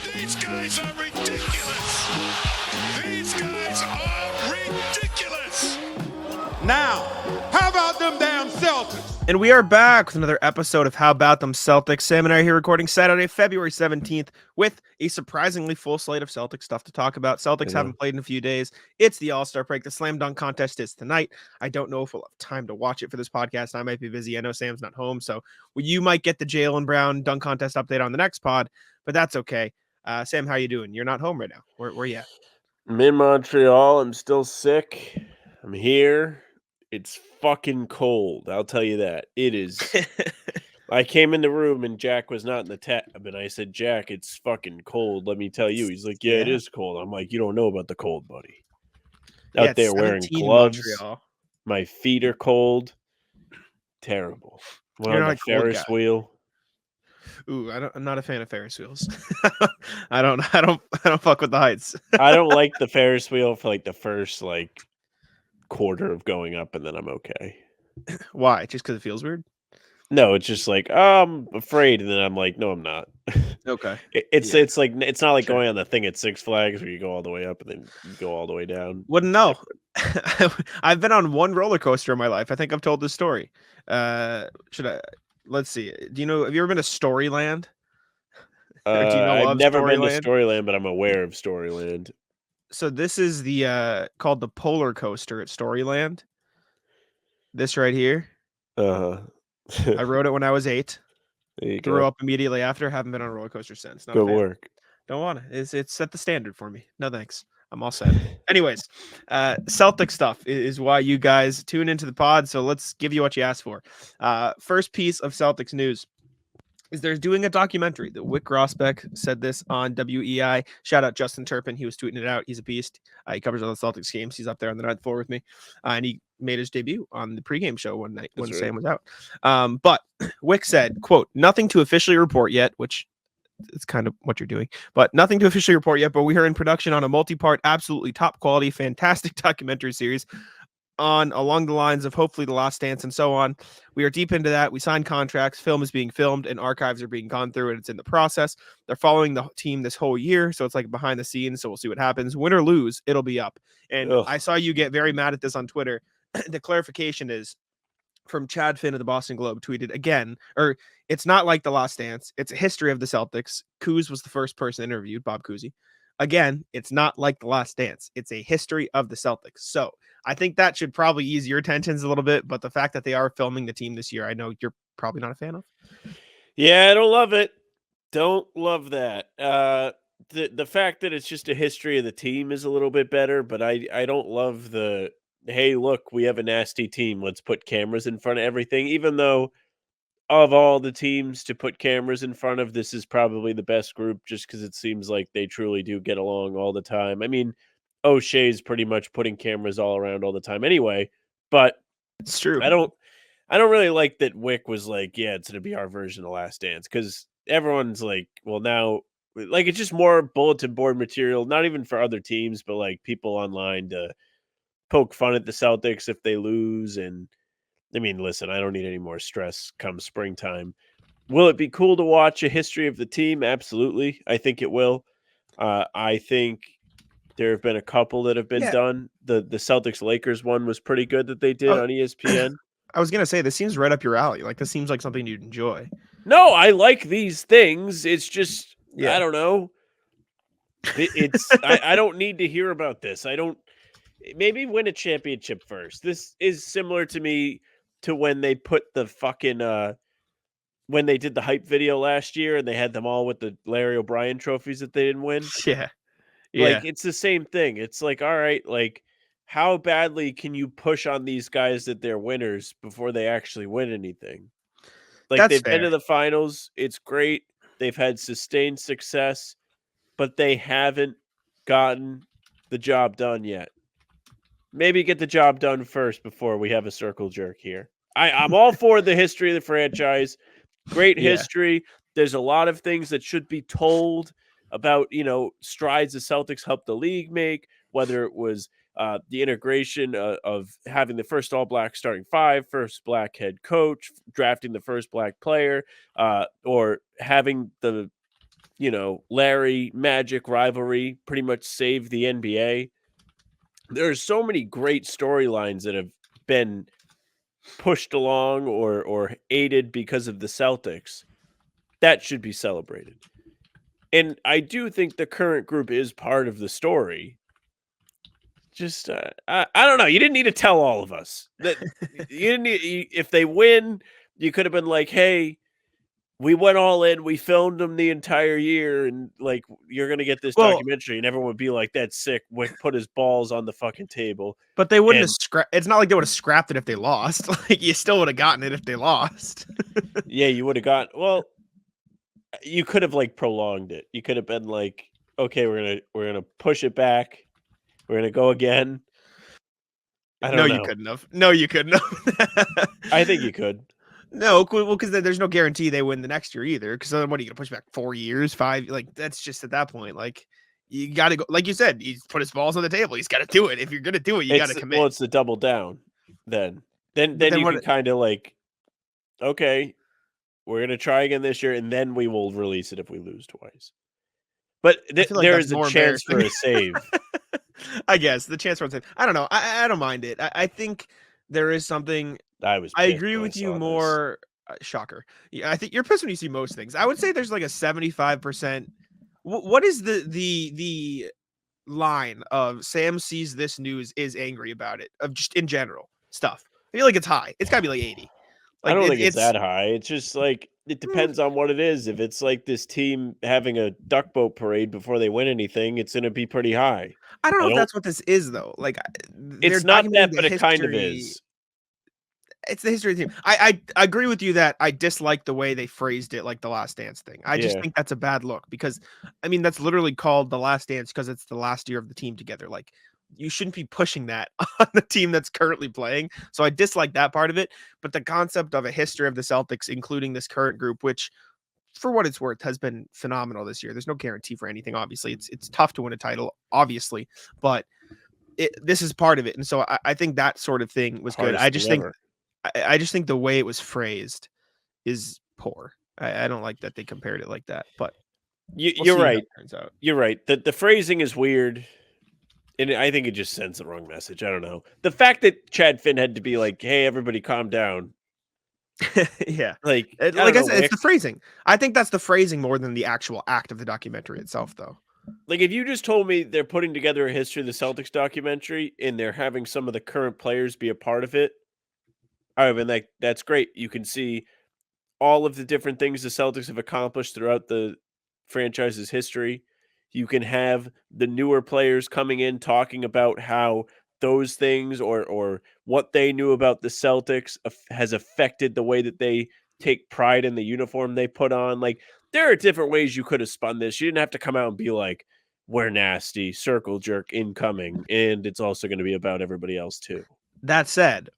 These guys are ridiculous. These guys are ridiculous. Now, how about them damn Celtics? And we are back with another episode of How About Them Celtics. Sam and I are here recording Saturday, February 17th with a surprisingly full slate of Celtics stuff to talk about. Celtics haven't played in a few days. It's the All-Star break. The Slam Dunk Contest is tonight. I don't know if we'll have time to watch it for this podcast. I might be busy. I know Sam's not home, so you might get the Jaylen Brown Dunk Contest update on the next pod, but that's okay. Sam, how you doing? You're not home right now. Where you at? I'm in Montreal. I'm still sick. I'm here. It's fucking cold. I'll tell you that. It is. I came in the room and Jack was not in the tab, and I said, Jack, it's fucking cold. Let me tell you. He's like, yeah, it is cold. I'm like, you don't know about the cold, buddy. Out there wearing gloves. My feet are cold. Terrible. Well, on the Ferris wheel. Ooh, I'm not a fan of Ferris wheels. I don't fuck with the heights. I don't like the Ferris wheel for like the first quarter of going up, and then I'm okay. Why? Just because it feels weird? No, it's just like, oh, I'm afraid, and then I'm like, no, I'm not. Okay. It's like it's not like going on the thing at Six Flags where you go all the way up and then you go all the way down. Wouldn't know. I've been on one roller coaster in my life. I think I've told this story. Let's see. Have you ever been to Storyland? I've never been to Storyland, but I'm aware of Storyland. So this is the called the Polar Coaster at Storyland. This right here. I rode it when I was 8. Grew up immediately after. Haven't been on a roller coaster since. Good work. Don't want it. It's set the standard for me. No thanks. I'm all set. Anyways, Celtic stuff is why you guys tune into the pod. So let's give you what you asked for. First piece of Celtics news is they're doing a documentary. The Wick Rosbeck said this on WEI. Shout out Justin Turpin. He was tweeting it out. He's a beast. He covers all the Celtics games. He's up there on the 9th floor with me. And he made his debut on the pregame show one night when Sam was out. But Wick said, quote, nothing to officially report yet, which is kind of what you're doing, but nothing to officially report yet. But we are in production on a multi-part, absolutely top quality, fantastic documentary series along the lines of hopefully The Last Dance and so on. We are deep into that. We signed contracts. Film is being filmed and archives are being gone through and it's in the process. They're following the team this whole year. So it's like behind the scenes. So we'll see what happens. Win or lose, it'll be up. And I saw you get very mad at this on Twitter. The clarification is from Chad Finn of the Boston Globe tweeted again, or it's not like The Last Dance. It's a history of the Celtics. Kuz was the first person interviewed, Bob Cousy. Again, it's not like The Last Dance. It's a history of the Celtics. So I think that should probably ease your tensions a little bit. But the fact that they are filming the team this year, I know you're probably not a fan of. Yeah, I don't love it. Don't love that. The fact that it's just a history of the team is a little bit better, but I don't love the, hey, look, we have a nasty team. Let's put cameras in front of everything, even though of all the teams to put cameras in front of, this is probably the best group just because it seems like they truly do get along all the time. I mean, O'Shea's pretty much putting cameras all around all the time anyway, but it's true. I don't really like that Wick was like, yeah, it's going to be our version of Last Dance, because everyone's like, well, now, like, it's just more bulletin board material, not even for other teams, but like people online to poke fun at the Celtics if they lose. And I mean, listen, I don't need any more stress come springtime. Will it be cool to watch a history of the team? Absolutely. I think it will. I think there have been a couple that have been done. The Celtics-Lakers one was pretty good that they did on ESPN. I was going to say, this seems right up your alley. Like, this seems like something you'd enjoy. No, I like these things. It's just, I don't know. It's I don't need to hear about this. Maybe win a championship first. This is similar to me to when they put the fucking when they did the hype video last year and they had them all with the Larry O'Brien trophies that they didn't win. Yeah. Like, it's the same thing. It's like, all right, like, how badly can you push on these guys that they're winners before they actually win anything? Like, they've been to the finals. It's great. They've had sustained success, but they haven't gotten the job done yet. Maybe get the job done first before we have a circle jerk here. I'm all for the history of the franchise. Great history. There's a lot of things that should be told about, strides the Celtics helped the league make, whether it was the integration of having the first all-black starting five, first black head coach, drafting the first black player, or having the Larry Magic rivalry pretty much saved the NBA. There's so many great storylines that have been pushed along or aided because of the Celtics. That should be celebrated. And I do think the current group is part of the story. Just I don't know. You didn't need to tell all of us that. You didn't need, if they win, you could have been like, "Hey, we went all in. We filmed them the entire year, and like you're gonna get this documentary." And everyone would be like, "That's sick." Wick put his balls on the fucking table. But they wouldn't have it's not like they would have scrapped it if they lost. Like you still would have gotten it if they lost. Yeah, you would have got. Well, you could have like prolonged it. You could have been like, "Okay, we're gonna push it back. We're gonna go again." I don't know. You couldn't have. No, you couldn't have. I think you could. No, well, because there's no guarantee they win the next year either. Because then what are you gonna push back 4 years, 5? Like that's just at that point. Like you got to go. Like you said, he's put his balls on the table. He's got to do it. If you're gonna do it, you got to commit. Well, it's the double down. Then you can kind of like, okay, we're gonna try again this year, and then we will release it if we lose twice. But there is a chance for a save. I guess the chance for a save. I don't know. I don't mind it. I think there is something. I agree with you more. Shocker. Yeah, I think you're pissed when you see most things. I would say there's like a 75%. What is the line of Sam sees this news, is angry about it, of just in general stuff? I feel like it's high. It's got to be like 80. Like, I don't think it's that high. It's just like it depends on what it is. If it's like this team having a duck boat parade before they win anything, it's going to be pretty high. I don't know if that's what this is though. Like it's not that, but it kind of is. It's the history of the team. I agree with you that I dislike the way they phrased it, like the Last Dance thing. I just think that's a bad look because, I mean, that's literally called the Last Dance because it's the last year of the team together. Like, you shouldn't be pushing that on the team that's currently playing. So I dislike that part of it. But the concept of a history of the Celtics, including this current group, which, for what it's worth, has been phenomenal this year. There's no guarantee for anything. Obviously, it's tough to win a title, obviously, but this is part of it. And so I think that sort of thing was good. I just think the way it was phrased is poor. I don't like that they compared it like that, but you're right. Turns out. You're right. The phrasing is weird, and I think it just sends the wrong message. I don't know. The fact that Chad Finn had to be like, "Hey, everybody, calm down." Yeah, like I said, it's the phrasing. I think that's the phrasing more than the actual act of the documentary itself, though. Like if you just told me they're putting together a history of the Celtics documentary and they're having some of the current players be a part of it, I mean, like that's great. You can see all of the different things the Celtics have accomplished throughout the franchise's history. You can have the newer players coming in talking about how those things or what they knew about the Celtics has affected the way that they take pride in the uniform they put on. Like there are different ways you could have spun this. You didn't have to come out and be like, "We're nasty, circle jerk incoming," and it's also going to be about everybody else too. That said,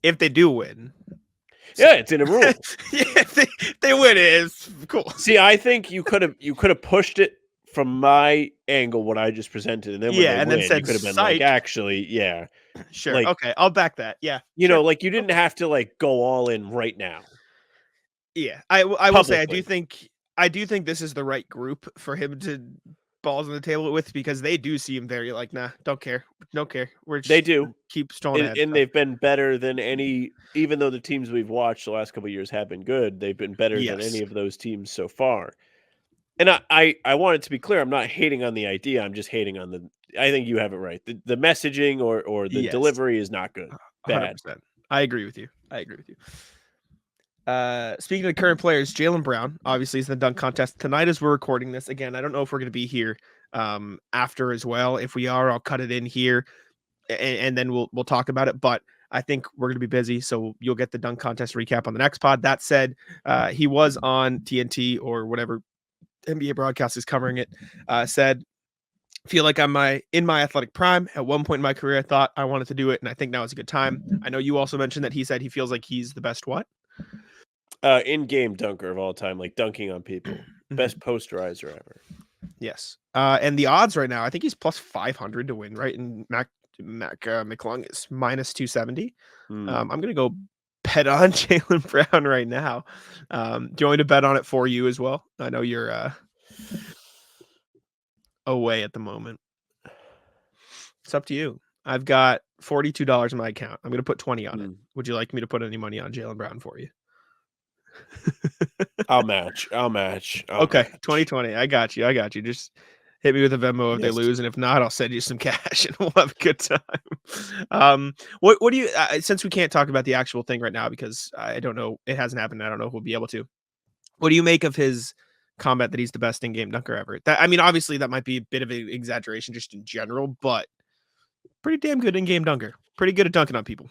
if they do win, yeah, it's in a rule. If they win, it's cool. See, I think you could have pushed it from my angle, what I just presented, and then then said, you could have been like, actually, yeah, sure, like, okay, I'll back that. Yeah, you know, like you didn't have to like go all in right now. Yeah, I will say I do think this is the right group for him to balls on the table with because they do seem very like, nah, don't care. We're just they do keep strolling ahead. And they've been better than any, even though the teams we've watched the last couple of years have been good, they've been better than any of those teams so far. And I want it to be clear, I'm not hating on the idea, I'm just hating on I think you have it right. The messaging or the delivery is not good. Bad. 100%. I agree with you. Speaking of current players, Jaylen Brown obviously is in the dunk contest tonight as we're recording this. Again, I don't know if we're going to be here after as well. If we are, I'll cut it in here and then we'll talk about it. But I think we're going to be busy, so you'll get the dunk contest recap on the next pod. That said, he was on TNT or whatever NBA broadcast is covering it. Said, feel like I'm in my athletic prime. At one point in my career, I thought I wanted to do it, and I think now is a good time. I know you also mentioned that he said he feels like he's the best what? In-game dunker of all time, like dunking on people. Best posterizer ever. Yes. And the odds right now, I think he's plus 500 to win, right? And Mac McClung is minus 270. I'm going to go bet on Jaylen Brown right now. Do you want me to bet on it for you as well? I know you're away at the moment. It's up to you. I've got $42 in my account. I'm going to put 20 on it. Would you like me to put any money on Jaylen Brown for you? I'll match. Okay, match. 2020. I got you. Just hit me with a Venmo if they lose, and if not, I'll send you some cash, and we'll have a good time. What do you? Since we can't talk about the actual thing right now because I don't know, it hasn't happened. I don't know if we'll be able to. What do you make of his comment that he's the best in-game dunker ever? Obviously, that might be a bit of an exaggeration just in general, but pretty damn good in-game dunker. Pretty good at dunking on people.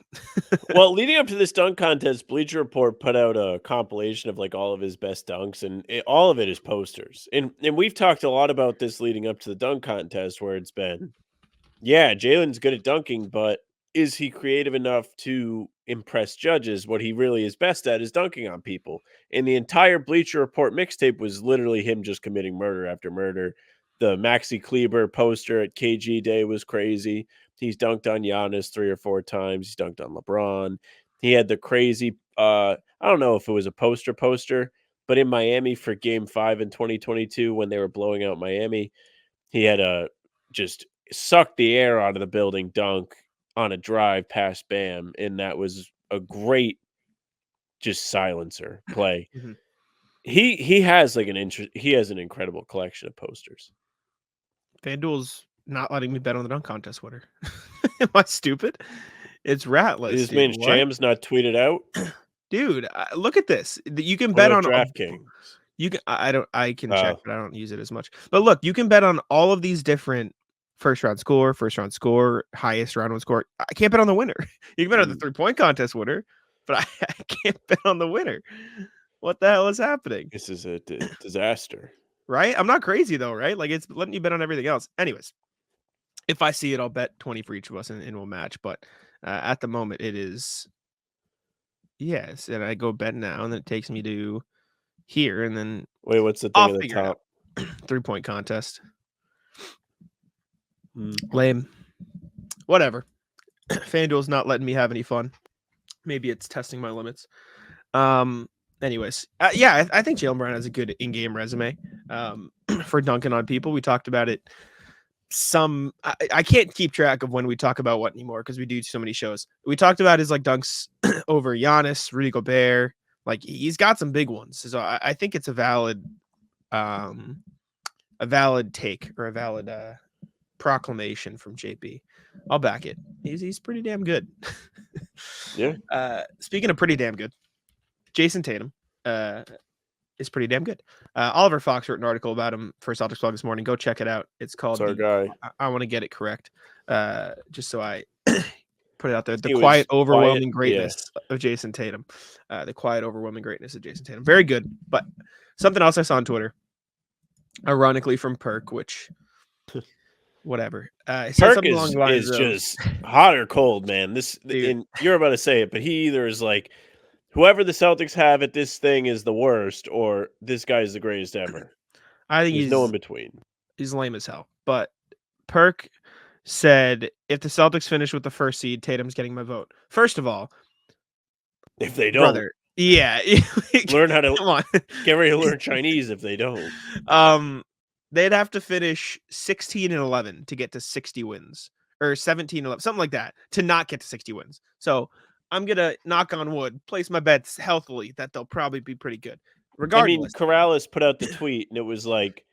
Well, leading up to this dunk contest, Bleacher Report put out a compilation of like all of his best dunks, and all of it is posters. And we've talked a lot about this leading up to the dunk contest, where it's been, yeah, Jaylen's good at dunking, but is he creative enough to impress judges? What he really is best at is dunking on people. And the entire Bleacher Report mixtape was literally him just committing murder after murder. The Maxi Kleber poster at KG Day was crazy. He's dunked on Giannis 3 or 4 times. He's dunked on LeBron. He had the crazy, I don't know if it was a poster, but in Miami for Game 5 in 2022 when they were blowing out Miami, he had a just suck the air out of the building dunk on a drive past Bam, and that was a great just silencer play. Mm-hmm. He has like he has an incredible collection of posters. FanDuel's not letting me bet on the dunk contest winner. Am I stupid? It's ratless. This means Jam's not tweeted out. Dude, look at this. You can bet on DraftKings. You can. I can check, but I don't use it as much. But look, you can bet on all of these different first round score, highest round one score. I can't bet on the winner. You can bet on the 3-point contest winner, but I can't bet on the winner. What the hell is happening? This is a disaster. Right? I'm not crazy though, right? Like it's letting you bet on everything else. Anyways, if I see it, I'll bet 20 for each of us and we'll match. But at the moment, it is yes. And I go bet now, and then it takes me to here, and then wait, what's the thing at the top? 3-point contest. Lame. Whatever. FanDuel's not letting me have any fun. Maybe it's testing my limits. Anyways, yeah, I think Jaylen Brown has a good in-game resume for dunking on people. We talked about it. I can't keep track of when we talk about what anymore because we do so many shows. We talked about his like dunks over Giannis, Rudy Gobert. Like he's got some big ones. So I think it's a valid take or a valid proclamation from JP. I'll back it. He's pretty damn good. Yeah. Speaking of pretty damn good, Jayson Tatum is pretty damn good. Oliver Fox wrote an article about him for Celtics Blog this morning. Go check it out. It's called our guy. I want to get it correct. Just so I put it out there. The quiet, overwhelming greatness of Jayson Tatum. The quiet, overwhelming greatness of Jayson Tatum. Very good. But something else I saw on Twitter, ironically from Perk, which whatever. Perk is just hot or cold, man. And you're about to say it, but he either is like, whoever the Celtics have at this thing is the worst, or this guy is the greatest ever. I think he's no in between. He's lame as hell. But Perk said, if the Celtics finish with the first seed, Tatum's getting my vote. First of all, if they don't, brother, yeah, learn how to get ready to learn Chinese. If they don't, they'd have to finish 16-11 to get to 60 wins, or 17-11, something like that, to not get to 60 wins. So I'm going to knock on wood, place my bets healthily that they'll probably be pretty good. Regardless. Corrales put out the tweet, and it was like,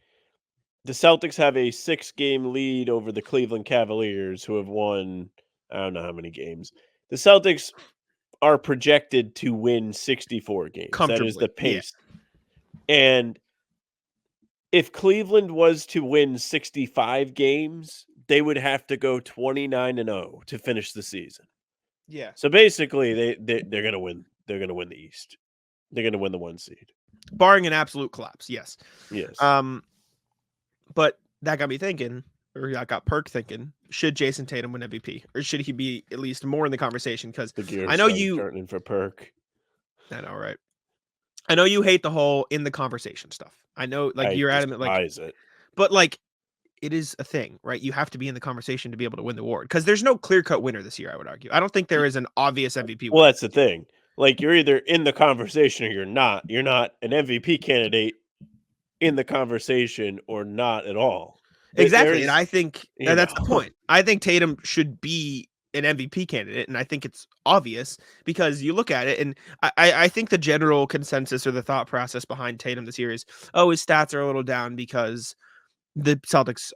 the Celtics have a 6-game lead over the Cleveland Cavaliers, who have won, I don't know how many games. The Celtics are projected to win 64 games. That is the pace. Yeah. And if Cleveland was to win 65 games, they would have to go 29-0 to finish the season. Yeah. So basically, they're going to win. They're going to win the East. They're going to win the 1 seed, barring an absolute collapse. Yes. Yes. But that got me thinking, or that got Perk thinking: should Jayson Tatum win MVP, or should he be at least more in the conversation? Because I know you turning for Perk. I know, right? I know you hate the whole in the conversation stuff. I know, like you're adamant, like it. But like, it is a thing, right? You have to be in the conversation to be able to win the award because there's no clear-cut winner this year. I would argue. I don't think there is an obvious MVP. Well, that's the thing. Like, you're either in the conversation or you're not. You're not an MVP candidate in the conversation or not at all. Exactly. And I think that's the point. I think Tatum should be an MVP candidate. And I think it's obvious because you look at it. And I think the general consensus or the thought process behind Tatum this year is, oh, his stats are a little down because the Celtics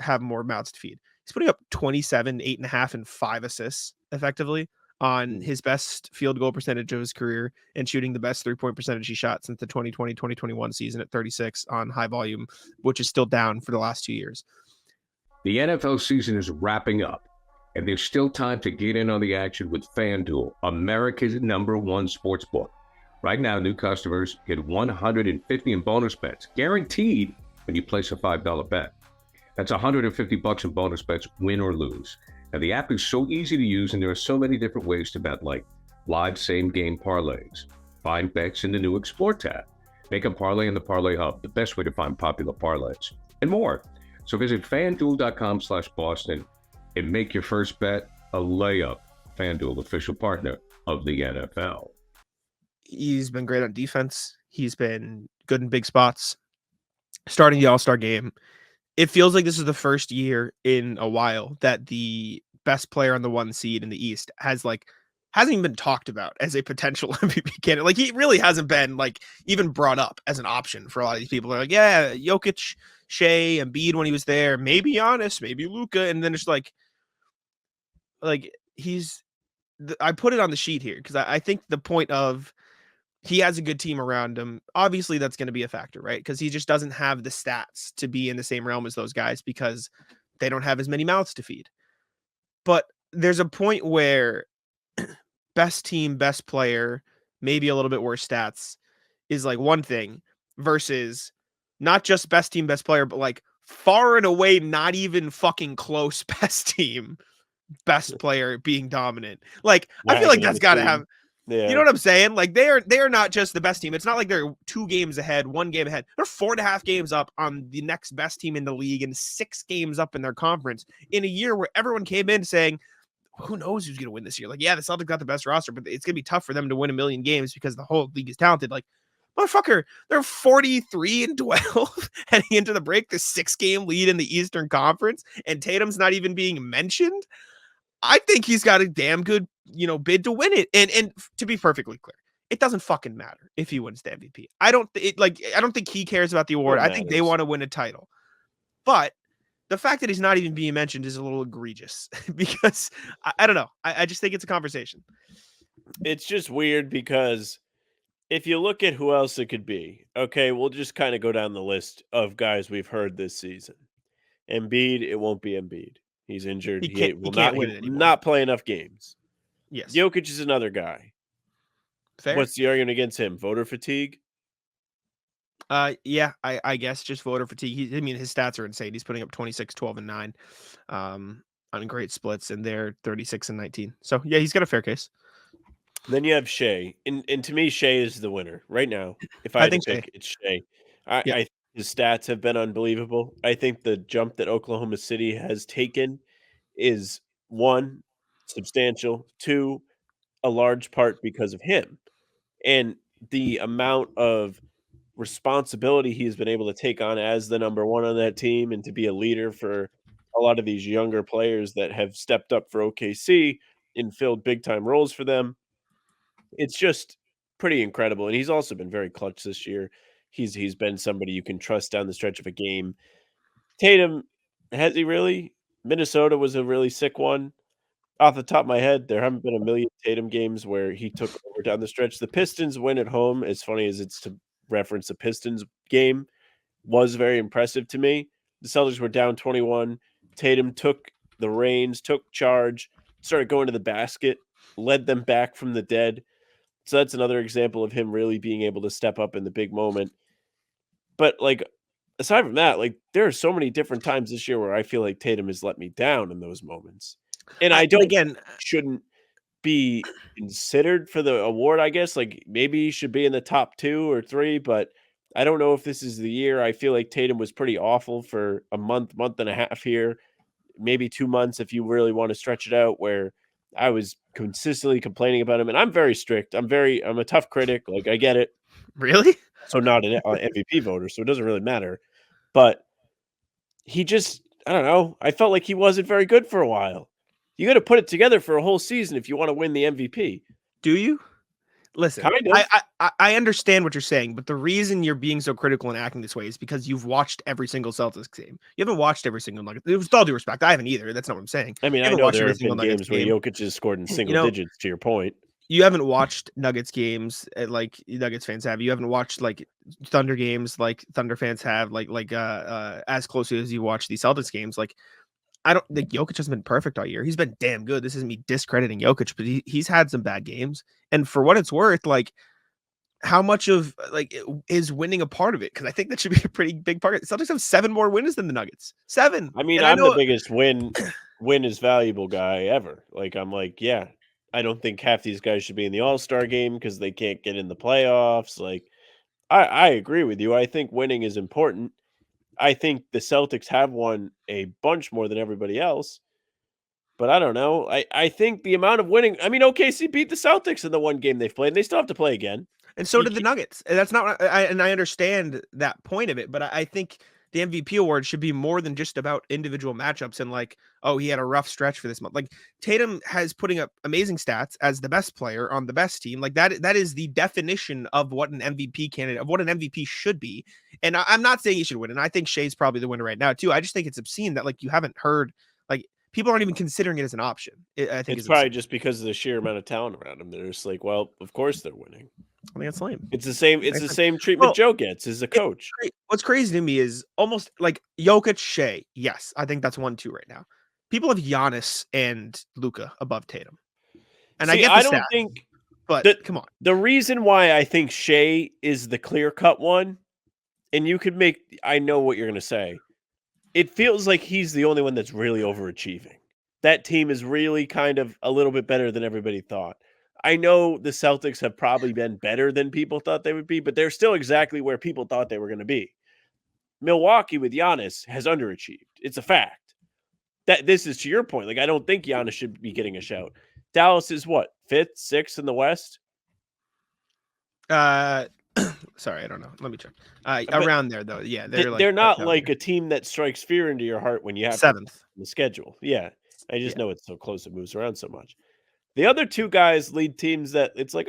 have more mouths to feed. He's putting up 27, 8.5, and 5 assists effectively on his best field goal percentage of his career and shooting the best 3-point percentage he shot since the 2020-2021 season at 36 on high volume, which is still down for the last 2 years. The NFL season is wrapping up, and there's still time to get in on the action with FanDuel, America's #1 sportsbook. Right now, new customers get $150 in bonus bets, guaranteed when you place a $5 bet. That's $150 in bonus bets, win or lose. Now, the app is so easy to use, and there are so many different ways to bet, like live same-game parlays, find bets in the new Explore tab, make a parlay in the Parlay Hub, the best way to find popular parlays, and more. So visit FanDuel.com/Boston and make your first bet a layup. FanDuel, official partner of the NFL. He's been great on defense. He's been good in big spots. Starting the All-Star game, it feels like this is the first year in a while that the best player on the 1 seed in the East hasn't even been talked about as a potential MVP candidate. Like, he really hasn't been even brought up as an option for a lot of these people. They're like, yeah, Jokic, Shea, Embiid when he was there, maybe Giannis, maybe Luka, and then it's like I put it on the sheet here because I think the point of he has a good team around him. Obviously, that's going to be a factor, right? Because he just doesn't have the stats to be in the same realm as those guys because they don't have as many mouths to feed. But there's a point where best team, best player, maybe a little bit worse stats is one thing versus not just best team, best player, but far and away, not even fucking close best team, best player being dominant. I feel like that's got to have. Yeah. You know what I'm saying? They are not just the best team. It's not like they're 2 games ahead, 1 game ahead. They're 4.5 games up on the next best team in the league and 6 games up in their conference in a year where everyone came in saying, who knows who's going to win this year? Yeah, the Celtics got the best roster, but it's going to be tough for them to win 1 million games because the whole league is talented. Motherfucker, they're 43-12 heading into the break, the 6-game lead in the Eastern Conference, and Tatum's not even being mentioned. I think he's got a damn good, bid to win it. And to be perfectly clear, it doesn't fucking matter if he wins the MVP. I don't think he cares about the award. I think they want to win a title. But the fact that he's not even being mentioned is a little egregious because I don't know. I just think it's a conversation. It's just weird because if you look at who else it could be, okay, we'll just kind of go down the list of guys we've heard this season. Embiid, it won't be Embiid. He's injured. He will not play enough games. Yes. Jokic is another guy. Fair. What's the argument against him? Voter fatigue? Yeah, I guess just voter fatigue. His stats are insane. He's putting up 26, 12, and 9 on great splits, and they're 36 and 19. So, yeah, he's got a fair case. Then you have Shea. And to me, Shea is the winner right now. If I had to pick, it's Shea. I think his stats have been unbelievable. I think the jump that Oklahoma City has taken is 1, substantial, 2, a large part because of him. And the amount of responsibility he's been able to take on as the number 1 on that team and to be a leader for a lot of these younger players that have stepped up for OKC and filled big time roles for them. It's just pretty incredible. And he's also been very clutch this year. He's been somebody you can trust down the stretch of a game. Tatum, has he really? Minnesota was a really sick one. Off the top of my head, there haven't been a million Tatum games where he took over down the stretch. The Pistons win at home, as funny as it's to reference the Pistons game, was very impressive to me. The Celtics were down 21. Tatum took the reins, took charge, started going to the basket, led them back from the dead. So that's another example of him really being able to step up in the big moment. But aside from that, there are so many different times this year where I feel like Tatum has let me down in those moments. And I shouldn't be considered for the award, I guess. Maybe he should be in the top 2 or 3, but I don't know if this is the year. I feel like Tatum was pretty awful for a month and a half here, maybe 2 months if you really want to stretch it out, where I was consistently complaining about him. And I'm very strict. I'm a tough critic. I get it. Really? So not an MVP voter, so it doesn't really matter. But he just, I don't know. I felt like he wasn't very good for a while. You got to put it together for a whole season if you want to win the MVP. Do you? Listen, Kind of. I understand what you're saying, but the reason you're being so critical and acting this way is because you've watched every single Celtics game. You haven't watched every single Nuggets. With all due respect, I haven't either. That's not what I'm saying. I mean, I know there have been games where Jokic has scored in single digits, to your point. You haven't watched Nuggets games like Nuggets fans have. You haven't watched like Thunder games like Thunder fans have, as closely as you watch these Celtics games. Like, I don't think Jokic has been perfect all year. He's been damn good. This isn't me discrediting Jokic, but he's had some bad games. And for what it's worth, like, how much of is winning a part of it? Because I think that should be a pretty big part. Celtics have 7 more wins than the Nuggets. 7. I mean, I'm the biggest win is valuable guy ever. Like, I'm like, yeah, I don't think half these guys should be in the All-Star game because they can't get in the playoffs. Like, I agree with you. I think winning is important. I think the Celtics have won a bunch more than everybody else. But I don't know. I think the amount of winning, I mean, OKC beat the Celtics in the one game they've played, and they still have to play again. And so did the Nuggets. And that's not, and I understand that point of it, but I think the MVP award should be more than just about individual matchups and like, oh, he had a rough stretch for this month. Like, Tatum has putting up amazing stats as the best player on the best team. Like, that is the definition of what an MVP candidate, of what an MVP should be. And I'm not saying he should win. And I think Shea's probably the winner right now too. I just think it's obscene that like you haven't heard, like, people aren't even considering it as an option. I think it's probably just because of the sheer amount of talent around him. They're just like, well, of course they're winning. I think that's lame. It's the same. It's the same treatment Joe gets as a coach. What's crazy to me is almost like Jokic, Shea. Yes, I think that's 1-2 right now. People have Giannis and Luka above Tatum, and I don't think. But come on, the reason why I think Shea is the clear-cut one, and you could make. I know what you're going to say. It feels like he's the only one that's really overachieving. That team is really kind of a little bit better than everybody thought. I know the Celtics have probably been better than people thought they would be, but they're still exactly where people thought they were going to be. Milwaukee with Giannis has underachieved. It's a fact. That this is to your point. Like, I don't think Giannis should be getting a shout. Dallas is what, 5th, 6th in the West? Sorry, I don't know. Let me check. Around there though. Yeah, they're not like a team that strikes fear into your heart when you have 7th the schedule. Yeah, I just know it's so close. It moves around so much. The other 2 guys lead teams that it's like,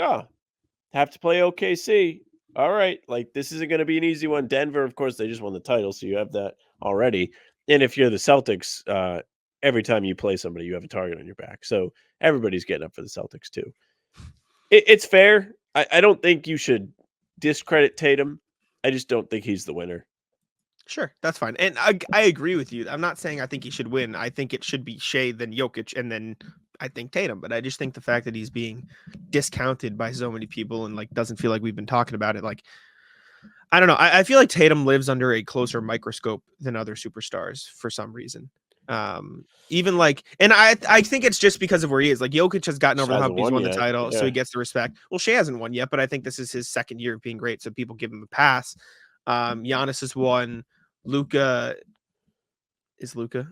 have to play OKC. All right, like this isn't going to be an easy one. Denver, of course, they just won the title, so you have that already. And if you're the Celtics, every time you play somebody, you have a target on your back. So everybody's getting up for the Celtics too. It's fair. I don't think you should discredit Tatum. I just don't think he's the winner. Sure, that's fine. And I agree with you. I'm not saying I think he should win. I think it should be Shea, then Jokic, and then I think Tatum. But I just think the fact that he's being discounted by so many people and like doesn't feel like we've been talking about it. Like, I don't know. I feel like Tatum lives under a closer microscope than other superstars for some reason. Even like, and I think it's just because of where he is. Like, Jokic has gotten over the hump. He's won the title, so he gets the respect. Well, Shea hasn't won yet, but I think this is his 2nd year of being great, so people give him a pass. Giannis has won. Luka,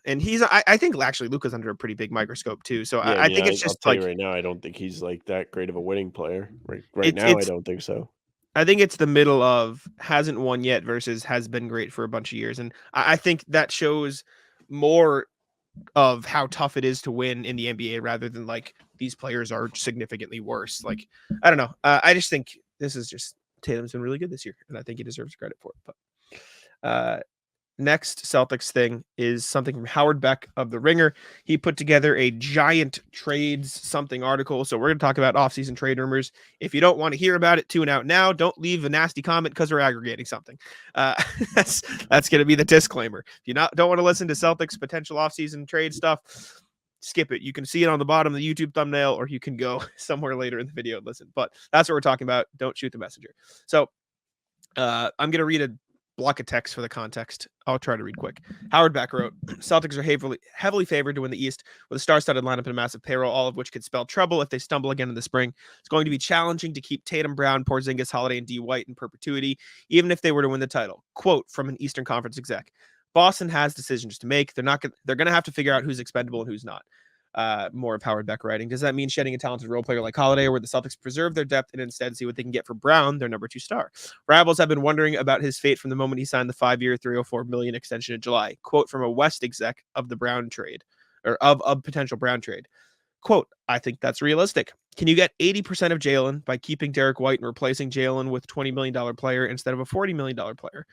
and he's. I think actually Luka's under a pretty big microscope too. So I think it's just like right now, I don't think he's like that great of a winning player. Right now, I don't think so. I think it's the middle of hasn't won yet versus has been great for a bunch of years, and I think that shows more of how tough it is to win in the NBA rather than like these players are significantly worse. Like, I don't know. I just think this is just Tatum's been really good this year, and I think he deserves credit for it. But next Celtics thing is something from Howard Beck of The Ringer. He put together a giant trades something article. So we're going to talk about offseason trade rumors. If you don't want to hear about it, tune out now. Don't leave a nasty comment because we're aggregating something. That's going to be the disclaimer. If you don't want to listen to Celtics potential offseason trade stuff, skip it. You can see it on the bottom of the YouTube thumbnail, or you can go somewhere later in the video and listen. But that's what we're talking about. Don't shoot the messenger. So I'm going to read a block of text for the context. I'll try to read quick. Howard Beck wrote, Celtics are heavily favored to win the East with a star-studded lineup and a massive payroll, all of which could spell trouble if they stumble again in the spring. It's going to be challenging to keep Tatum, Brown, Porzingis, Holiday, and D. White in perpetuity, even if they were to win the title. Quote from an Eastern Conference exec. Boston has decisions to make. They're going to have to figure out who's expendable and who's not. More of Howard Beck writing. Does that mean shedding a talented role player like Holiday, or would the Celtics preserve their depth and instead see what they can get for Brown, their number 2 star? Rivals have been wondering about his fate from the moment he signed the 5-year, $304 million extension in July. Quote from a West exec of the Brown trade, or of potential Brown trade. Quote, I think that's realistic. Can you get 80% of Jaylen by keeping Derek White and replacing Jaylen with $20 million player instead of a $40 million player?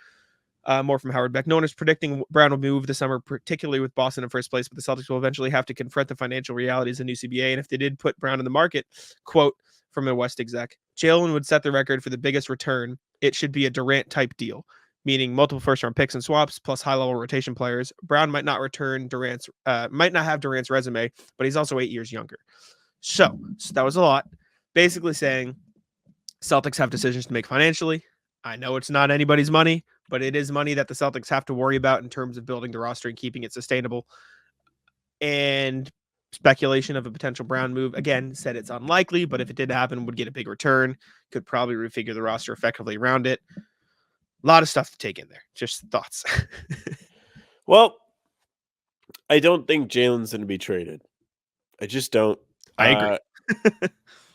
More from Howard Beck. No one is predicting Brown will move this summer, particularly with Boston in first place, but the Celtics will eventually have to confront the financial realities of the new CBA. And if they did put Brown in the market, quote from a West exec, Jaylen would set the record for the biggest return. It should be a Durant type deal, meaning multiple first-round picks and swaps plus high-level rotation players. Brown might not have Durant's resume, but he's also 8 years younger. So that was a lot. Basically saying Celtics have decisions to make financially. I know it's not anybody's money, but it is money that the Celtics have to worry about in terms of building the roster and keeping it sustainable. And speculation of a potential Brown move, again, said it's unlikely, but if it did happen, would get a big return, could probably refigure the roster effectively around it. A lot of stuff to take in there. Just thoughts. Well, I don't think Jaylen's going to be traded. I just don't. I agree.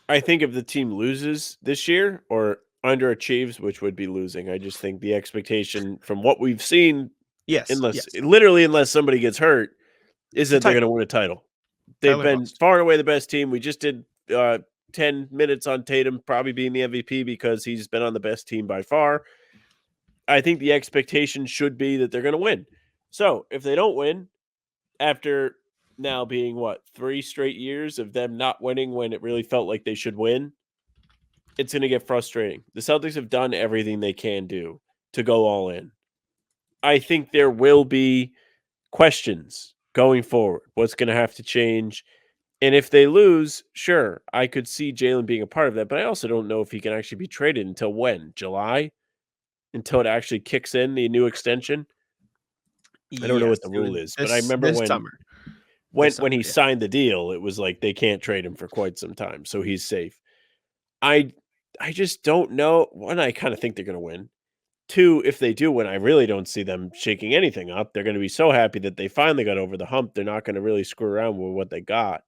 I think if the team loses this year or underachieves, which would be losing, I just think the expectation from what we've seen, unless somebody gets hurt, is that they're going to win a title. They've been far and away the best team. We just did 10 minutes on Tatum probably being the MVP because he's been on the best team by far. I think the expectation should be that they're going to win. So if they don't win, after now being 3 straight years of them not winning when it really felt like they should win, it's going to get frustrating. The Celtics have done everything they can do to go all in. I think there will be questions going forward. What's going to have to change? And if they lose, sure, I could see Jaylen being a part of that, but I also don't know if he can actually be traded until when? July? Until it actually kicks in, the new extension? I don't know what the rule is, but I remember when he signed the deal, it was like they can't trade him for quite some time, so he's safe. I just don't know. One, I kind of think they're going to win. 2, if they do win, I really don't see them shaking anything up. They're going to be so happy that they finally got over the hump. They're not going to really screw around with what they got.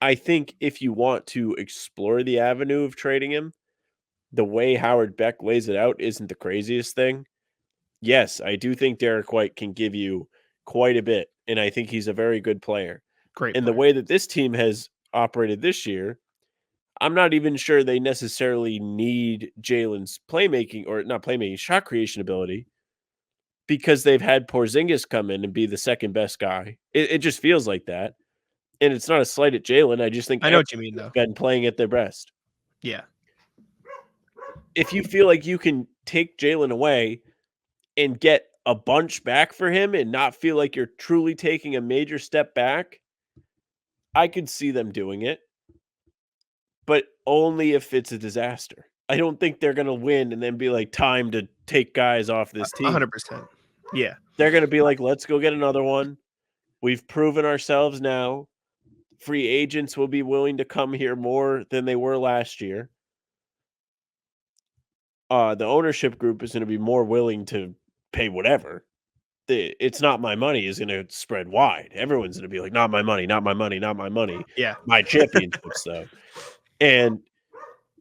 I think if you want to explore the avenue of trading him, the way Howard Beck lays it out isn't the craziest thing. Yes, I do think Derek White can give you quite a bit, and I think he's a very good player. Great. And the way that this team has operated this year, I'm not even sure they necessarily need Jaylen's shot creation ability, because they've had Porzingis come in and be the second best guy. It just feels like that. And it's not a slight at Jaylen. I just think I know what you mean, though. Been playing at their best. Yeah. If you feel like you can take Jaylen away and get a bunch back for him and not feel like you're truly taking a major step back, I could see them doing it. But only if it's a disaster. I don't think they're going to win and then be like, time to take guys off this team. 100%. Yeah. They're going to be like, let's go get another one. We've proven ourselves now. Free agents will be willing to come here more than they were last year. The ownership group is going to be more willing to pay whatever. It's not my money is going to spread wide. Everyone's going to be like, not my money, not my money, not my money. Yeah. My championships, though. And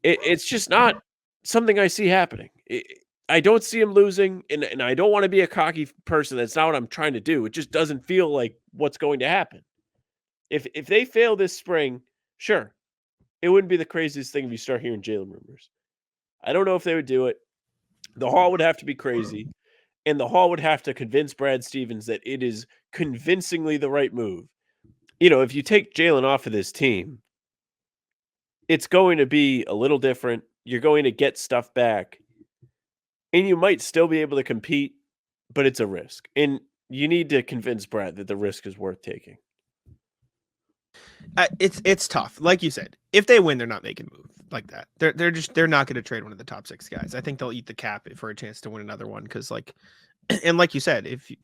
it's just not something I see happening. I don't see him losing, and I don't want to be a cocky person. That's not what I'm trying to do. It just doesn't feel like what's going to happen. If they fail this spring, sure, it wouldn't be the craziest thing if you start hearing Jaylen rumors. I don't know if they would do it. The Hall would have to be crazy, and the Hall would have to convince Brad Stevens that it is convincingly the right move. If you take Jaylen off of this team, it's going to be a little different. You're going to get stuff back, and you might still be able to compete, but it's a risk. And you need to convince Brad that the risk is worth taking. It's tough. Like you said, if they win, they're not making a move like that. They're not going to trade one of the top 6 guys. I think they'll eat the cap for a chance to win another one. Cause like you said, if you,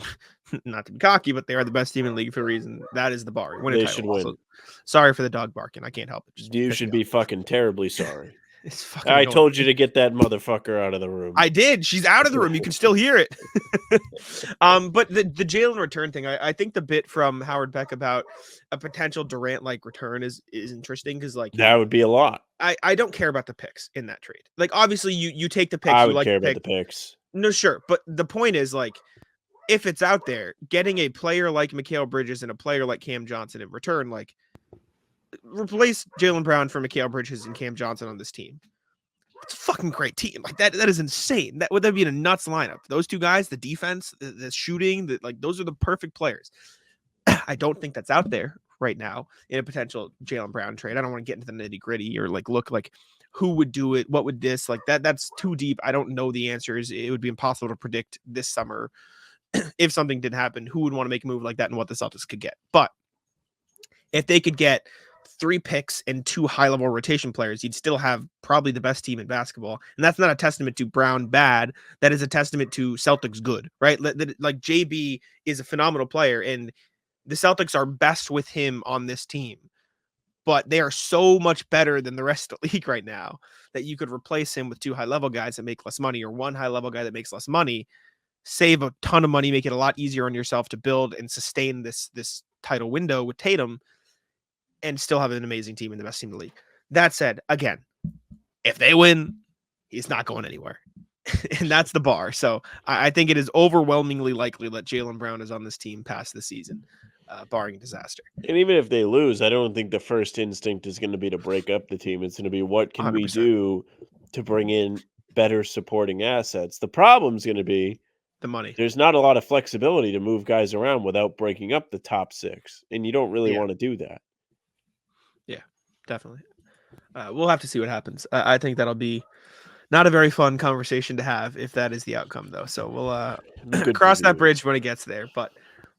not to be cocky, but they are the best team in the league for a reason. That is the bar. Win a they title. Should win. Also, sorry for the dog barking. I can't help it. You should be fucking terribly sorry. It's fucking I annoying. told you to get that motherfucker out of the room. I did. She's out of the room. You can still hear it. But the Jaylen return thing, I think the bit from Howard Beck about a potential Durant-like return is interesting because, like, that would be a lot. I don't care about the picks in that trade. Like, obviously, you take the picks. I you would like care the about the picks. No, sure. But the point is, like, if it's out there, getting a player like Mikal Bridges and a player like Cam Johnson in return, like, replace Jaylen Brown for Mikal Bridges and Cam Johnson on this team. It's a fucking great team. Like, that is insane. That would be a nuts lineup. Those two guys, the defense, the shooting, those are the perfect players. I don't think that's out there right now in a potential Jaylen Brown trade. I don't want to get into the nitty gritty or like look like who would do it, what would this like that. That's too deep. I don't know the answers. It would be impossible to predict this summer if something did happen. Who would want to make a move like that and what the Celtics could get? But if they could get 3 picks and 2 high-level rotation players, you'd still have probably the best team in basketball. And that's not a testament to Brown bad. That is a testament to Celtics good, right? Like JB is a phenomenal player, and the Celtics are best with him on this team. But they are so much better than the rest of the league right now that you could replace him with 2 high-level guys that make less money or 1 high-level guy that makes less money, save a ton of money, make it a lot easier on yourself to build and sustain this title window with Tatum, and still have an amazing team and the best team in the league. That said, again, if they win, he's not going anywhere. And that's the bar. So I think it is overwhelmingly likely that Jaylen Brown is on this team past the season, barring a disaster. And even if they lose, I don't think the first instinct is going to be to break up the team. It's going to be, what can we 100%. do to bring in better supporting assets? The problem's going to be The money. there's not a lot of flexibility to move guys around without breaking up the top 6. And you don't really want to do that. Yeah, definitely. We'll have to see what happens. I think that'll be not a very fun conversation to have if that is the outcome, though. So we'll cross that bridge when it gets there. But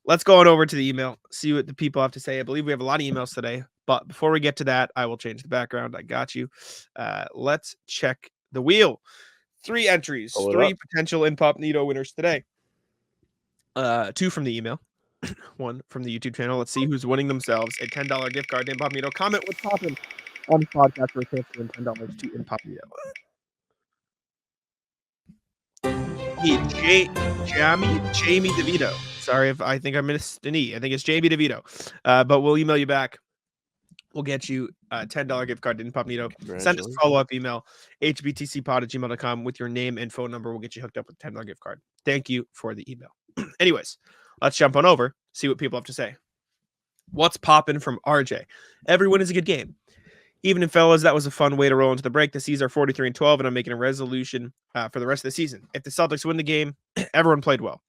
let's go on over to the email, see what the people have to say. I believe we have a lot of emails today. But before we get to that, I will change the background. I got you. Let's check the wheel. 3 entries, 3 potential Incognito winners today. 2 from the email. 1 from the YouTube channel. Let's see who's winning themselves a $10 gift card to Incognito. Comment what's popping on the podcast for a chance to win $10 to Incognito. Jamie DeVito. Sorry if I think I missed an E. I think it's Jamie DeVito. But we'll email you back. We'll get you a $10 gift card to Incognito. Send us a follow-up email, hbtcpod@gmail.com with your name and phone number. We'll get you hooked up with a $10 gift card. Thank you for the email. Anyways, let's jump on over, see what people have to say. What's popping from RJ? Every win is a good game. Evening, fellas. That was a fun way to roll into the break. The C's are 43-12, and I'm making a resolution for the rest of the season. If the Celtics win the game, everyone played well.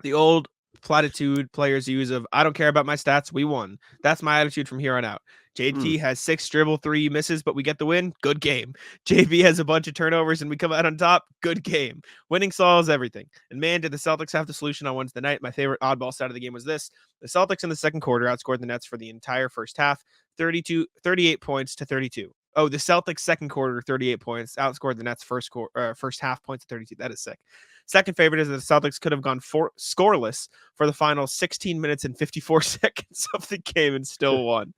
The old platitude players use of, I don't care about my stats, we won. That's my attitude from here on out. JT has 6 dribble 3 misses, but we get the win. Good game. JB has a bunch of turnovers and we come out on top. Good game. Winning solves everything. And man, did the Celtics have the solution on Wednesday night. My favorite oddball stat of the game was this. The Celtics in the second quarter outscored the Nets for the entire first half, 38 points to 32. Oh, the Celtics second quarter, 38 points, outscored the Nets first half points to 32. That is sick. Second favorite is that the Celtics could have gone scoreless for the final 16 minutes and 54 seconds of the game and still won.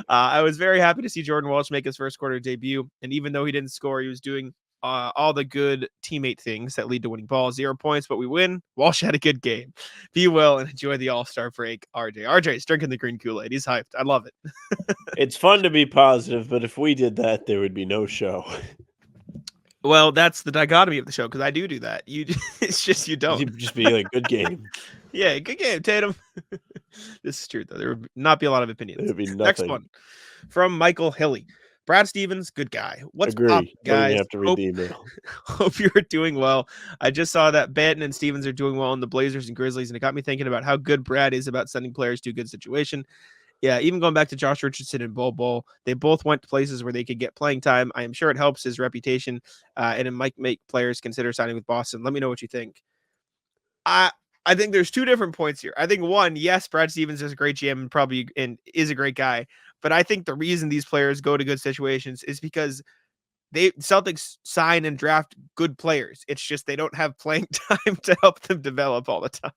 I was very happy to see Jordan Walsh make his first quarter debut. And even though he didn't score, he was doing all the good teammate things that lead to winning ball. 0 points, but we win. Walsh had a good game. Be well and enjoy the All-Star break. RJ's drinking the green Kool-Aid. He's hyped. I love it. It's fun to be positive, but if we did that, there would be no show. Well, that's the dichotomy of the show, because I do that. It's just you don't. You'd just be like, good game. Yeah, good game, Tatum. This is true, though. There would not be a lot of opinions. There would be nothing. Next one from Michael Hilly. Brad Stevens, good guy. What's Agree. up, guys? You have to read the email. Hope you're doing well. I just saw that Banton and Stevens are doing well in the Blazers and Grizzlies, and it got me thinking about how good Brad is about sending players to a good situation. Yeah, even going back to Josh Richardson and Bol, they both went to places where they could get playing time. I am sure it helps his reputation, and it might make players consider signing with Boston. Let me know what you think. I think there's 2 different points here. I think one, yes, Brad Stevens is a great GM and is a great guy, but I think the reason these players go to good situations is because Celtics sign and draft good players. It's just they don't have playing time to help them develop all the time.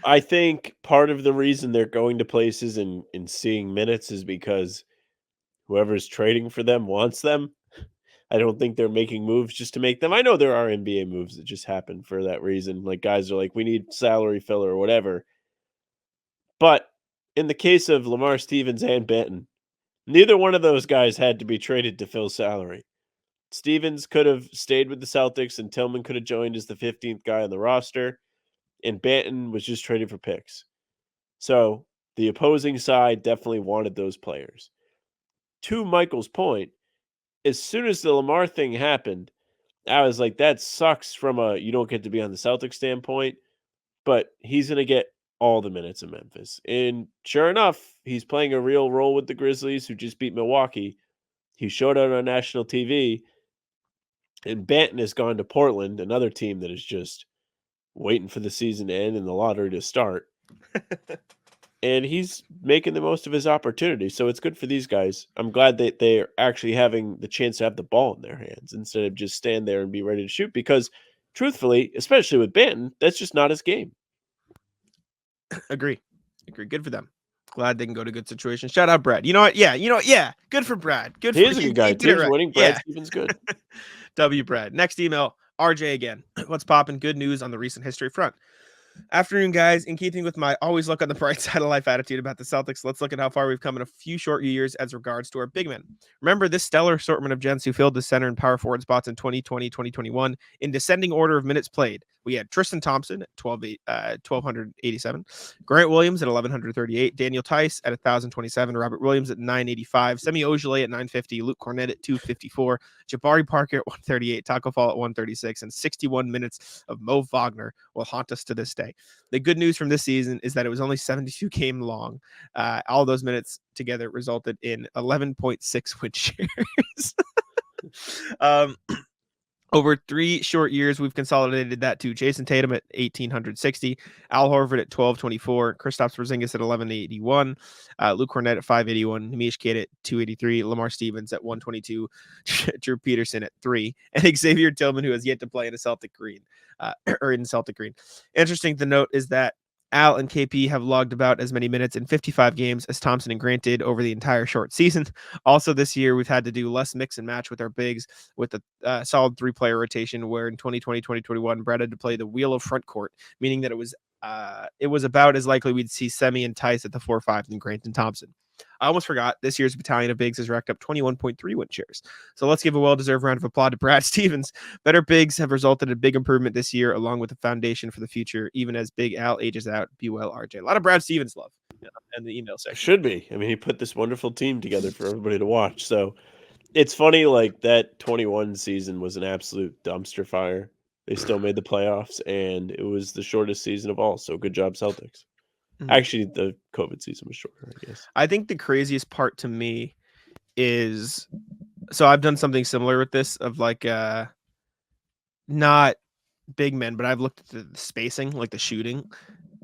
I think part of the reason they're going to places and seeing minutes is because whoever's trading for them wants them. I don't think they're making moves just to make them. I know there are NBA moves that just happen for that reason. Like guys are like, we need salary filler or whatever. But in the case of Lamar Stevens and Benton, neither one of those guys had to be traded to fill salary. Stevens could have stayed with the Celtics and Tillman could have joined as the 15th guy on the roster. And Banton was just traded for picks. So the opposing side definitely wanted those players. To Michael's point, as soon as the Lamar thing happened, I was like, that sucks from a you don't get to be on the Celtics standpoint, but he's going to get all the minutes in Memphis. And sure enough, he's playing a real role with the Grizzlies who just beat Milwaukee. He showed up on national TV. And Banton has gone to Portland, another team that is just waiting for the season to end and the lottery to start. And he's making the most of his opportunity. So it's good for these guys. I'm glad that they're actually having the chance to have the ball in their hands instead of just stand there and be ready to shoot. Because truthfully, especially with Banton, that's just not his game. Agree. Good for them. Glad they can go to good situations. Shout out Brad. You know what? Yeah. Good for Brad. Good He for is a he good guy. did it Team's right. winning. Brad Stevens good. W Brad. Next email. RJ again. What's popping? Good news on the recent history front. Afternoon, guys. In keeping with my always look on the bright side of life attitude about the Celtics, let's look at how far we've come in a few short years as regards to our big men. Remember this stellar assortment of gents who filled the center and power forward spots in 2020, 2021 in descending order of minutes played. We had Tristan Thompson at 1,287, Grant Williams at 1,138, Daniel Tice at 1,027, Robert Williams at 985, Semi Ojeleye at 950, Luke Cornett at 254, Jabari Parker at 138, Taco Fall at 136, and 61 minutes of Mo Wagner will haunt us to this day. The good news from this season is that it was only 72 game long. All those minutes together resulted in 11.6 win shares. Over 3 short years, we've consolidated that to Jayson Tatum at 1,860, Al Horford at 1,224, Kristaps Porzingis at 1,181, Luke Cornett at 581, Nemish Kidd at 283, Lamar Stevens at 122, Drew Peterson at 3, and Xavier Tillman, who has yet to play in a Celtic green, or in Celtic green. Interesting to note is that Al and KP have logged about as many minutes in 55 games as Thompson and Grant did over the entire short season. Also this year, we've had to do less mix and match with our bigs with a solid 3-player rotation, where in 2020, 2021, Brad had to play the wheel of front court, meaning that it was about as likely we'd see Semi and Tice at the 4-5 than Grant and Thompson. I almost forgot this year's battalion of bigs has racked up 21.3 win shares. So let's give a well-deserved round of applause to Brad Stevens. Better bigs have resulted in big improvement this year, along with the foundation for the future, even as Big Al ages out. Be well, RJ. A lot of Brad Stevens love in the email section. Should be. I mean, he put this wonderful team together for everybody to watch. So it's funny, like that 21 season was an absolute dumpster fire. They still made the playoffs, and it was the shortest season of all. So good job, Celtics. Actually, the COVID season was shorter, I guess. I think the craziest part to me is, so I've done something similar with this of like, not big men, but I've looked at the spacing, like the shooting.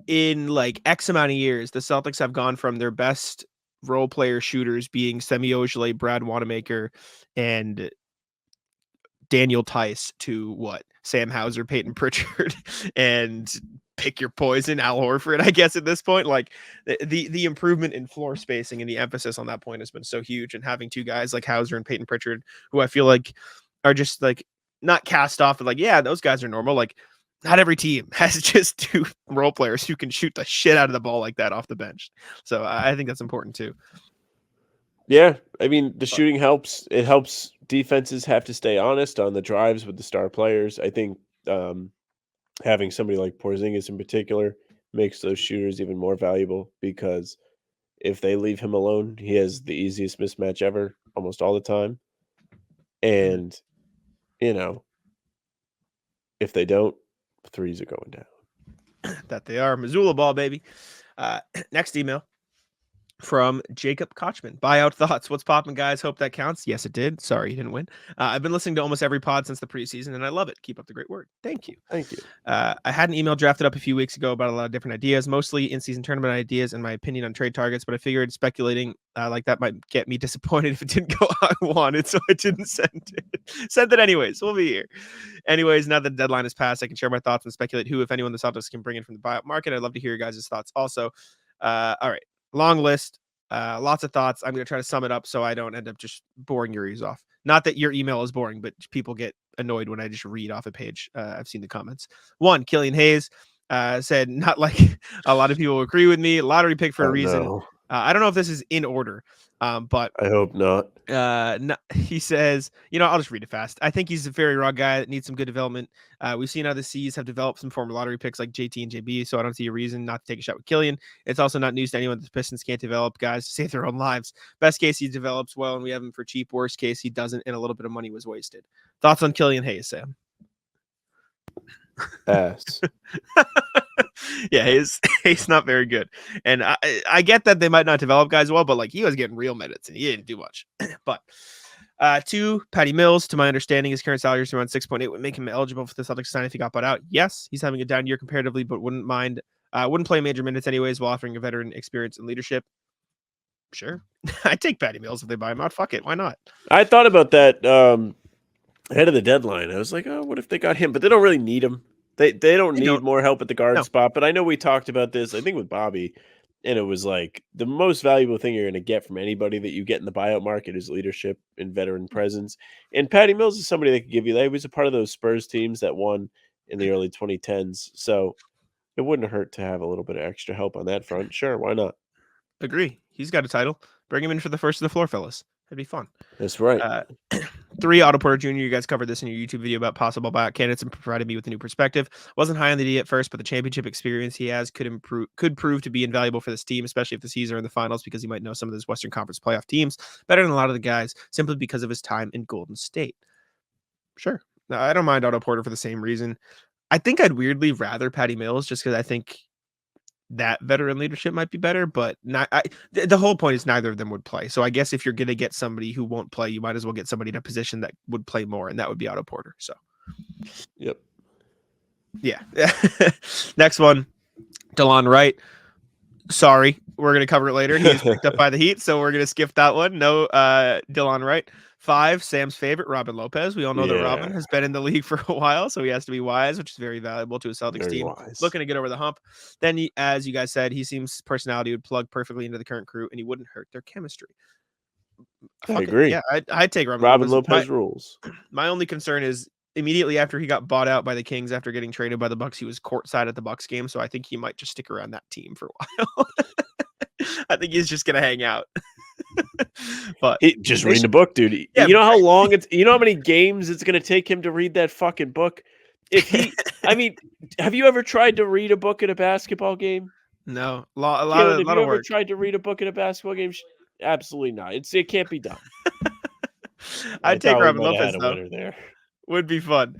In like X amount of years, the Celtics have gone from their best role player shooters being Semi Ojeleye, Brad Wanamaker, and Daniel Tice to what? Sam Hauser, Peyton Pritchard, and pick your poison, Al Horford, I guess at this point. Like the improvement in floor spacing and the emphasis on that point has been so huge. And having 2 guys like Hauser and Peyton Pritchard, who I feel like are just like not cast off, but like, yeah, those guys are normal. Like not every team has just 2 role players who can shoot the shit out of the ball like that off the bench. So I think that's important too. Yeah, I mean, the shooting helps. It helps defenses have to stay honest on the drives with the star players. I think having somebody like Porzingis in particular makes those shooters even more valuable, because if they leave him alone, he has the easiest mismatch ever almost all the time. And, you know, if they don't, threes are going down. That they are. Missoula ball, baby. Next email from Jacob Kochman. Buyout thoughts. What's popping, guys? Hope that counts. Yes, it did. Sorry you didn't win. I've been listening to almost every pod since the preseason, and I love it. Keep up the great work. Thank you. Thank you. I had an email drafted up a few weeks ago about a lot of different ideas, mostly in-season tournament ideas and my opinion on trade targets, but I figured speculating like that might get me disappointed if it didn't go how I wanted, so I didn't send it. Send it anyways. We'll be here. Anyways, now that the deadline is passed, I can share my thoughts and speculate who, if anyone, the Celtics can bring in from the buyout market. I'd love to hear your guys' thoughts also. All right. Long list, lots of thoughts. I'm going to try to sum it up so I don't end up just boring your ears off. Not that your email is boring, but people get annoyed when I just read off a page. I've seen the comments. One, Killian Hayes said, not like a lot of people agree with me. Lottery pick for a reason. No. I don't know if this is in order, but I hope not. no, he says, I'll just read it fast. I think he's a very raw guy that needs some good development. We've seen how the C's have developed some former lottery picks like JT and JB, so I don't see a reason not to take a shot with Killian. It's also not news to anyone that the Pistons can't develop guys to save their own lives. Best case, he develops well, and we have him for cheap. Worst case, he doesn't, and a little bit of money was wasted. Thoughts on Killian Hayes, Sam? Ass. Yeah, he's not very good, and I get that they might not develop guys well, but like he was getting real minutes and he didn't do much. But 2, Patty Mills, to my understanding, his current salary is around 6.8, would make him eligible for the Celtics sign if he got bought out. Yes, he's having a down year comparatively, but wouldn't play major minutes anyways while offering a veteran experience and leadership. Sure, I'd take Patty Mills if they buy him out. Fuck it, why not? I thought about that ahead of the deadline. I was like, oh, what if they got him? But they don't really need him. They don't need more help at the guard spot. But I know we talked about this, I think, with Bobby, and it was like the most valuable thing you're going to get from anybody that you get in the buyout market is leadership and veteran presence. And Patty Mills is somebody that could give you that. He was a part of those Spurs teams that won in the early 2010s. So it wouldn't hurt to have a little bit of extra help on that front. Sure, why not? Agree. He's got a title. Bring him in for the first of the floor, fellas. That'd be fun. That's right. 3, Otto Porter Jr. You guys covered this in your YouTube video about possible buyout candidates and provided me with a new perspective. Wasn't high on the D at first, but the championship experience he has could prove to be invaluable for this team, especially if the C's are in the finals, because he might know some of those Western Conference playoff teams better than a lot of the guys simply because of his time in Golden State. Sure. I don't mind Otto Porter for the same reason. I think I'd weirdly rather Patty Mills just because I think that veteran leadership might be better, but the whole point is neither of them would play. So I guess if you're going to get somebody who won't play, you might as well get somebody in a position that would play more, and that would be Otto Porter. So, yep. Yeah. Next one, Delon Wright. Sorry, we're going to cover it later. He was picked up by the Heat, so we're going to skip that one. No, Delon Wright. 5, Sam's favorite, Robin Lopez. We all know that Robin has been in the league for a while, so he has to be wise, which is very valuable to a Celtics team. Looking to get over the hump. Then, as you guys said, he seems personality would plug perfectly into the current crew, and he wouldn't hurt their chemistry. I agree. Yeah, I'd take Robin Lopez rules. My only concern is immediately after he got bought out by the Kings after getting traded by the Bucks, he was courtside at the Bucks game, so I think he might just stick around that team for a while. I think he's just gonna hang out. But just reading the book, dude. Yeah, you know how long you know how many games it's gonna take him to read that fucking book? I mean, have you ever tried to read a book in a basketball game? No, a lot of work. Have you ever tried to read a book in a basketball game? Absolutely not. It can't be done. I'd take Robin Lopez though. There would be fun.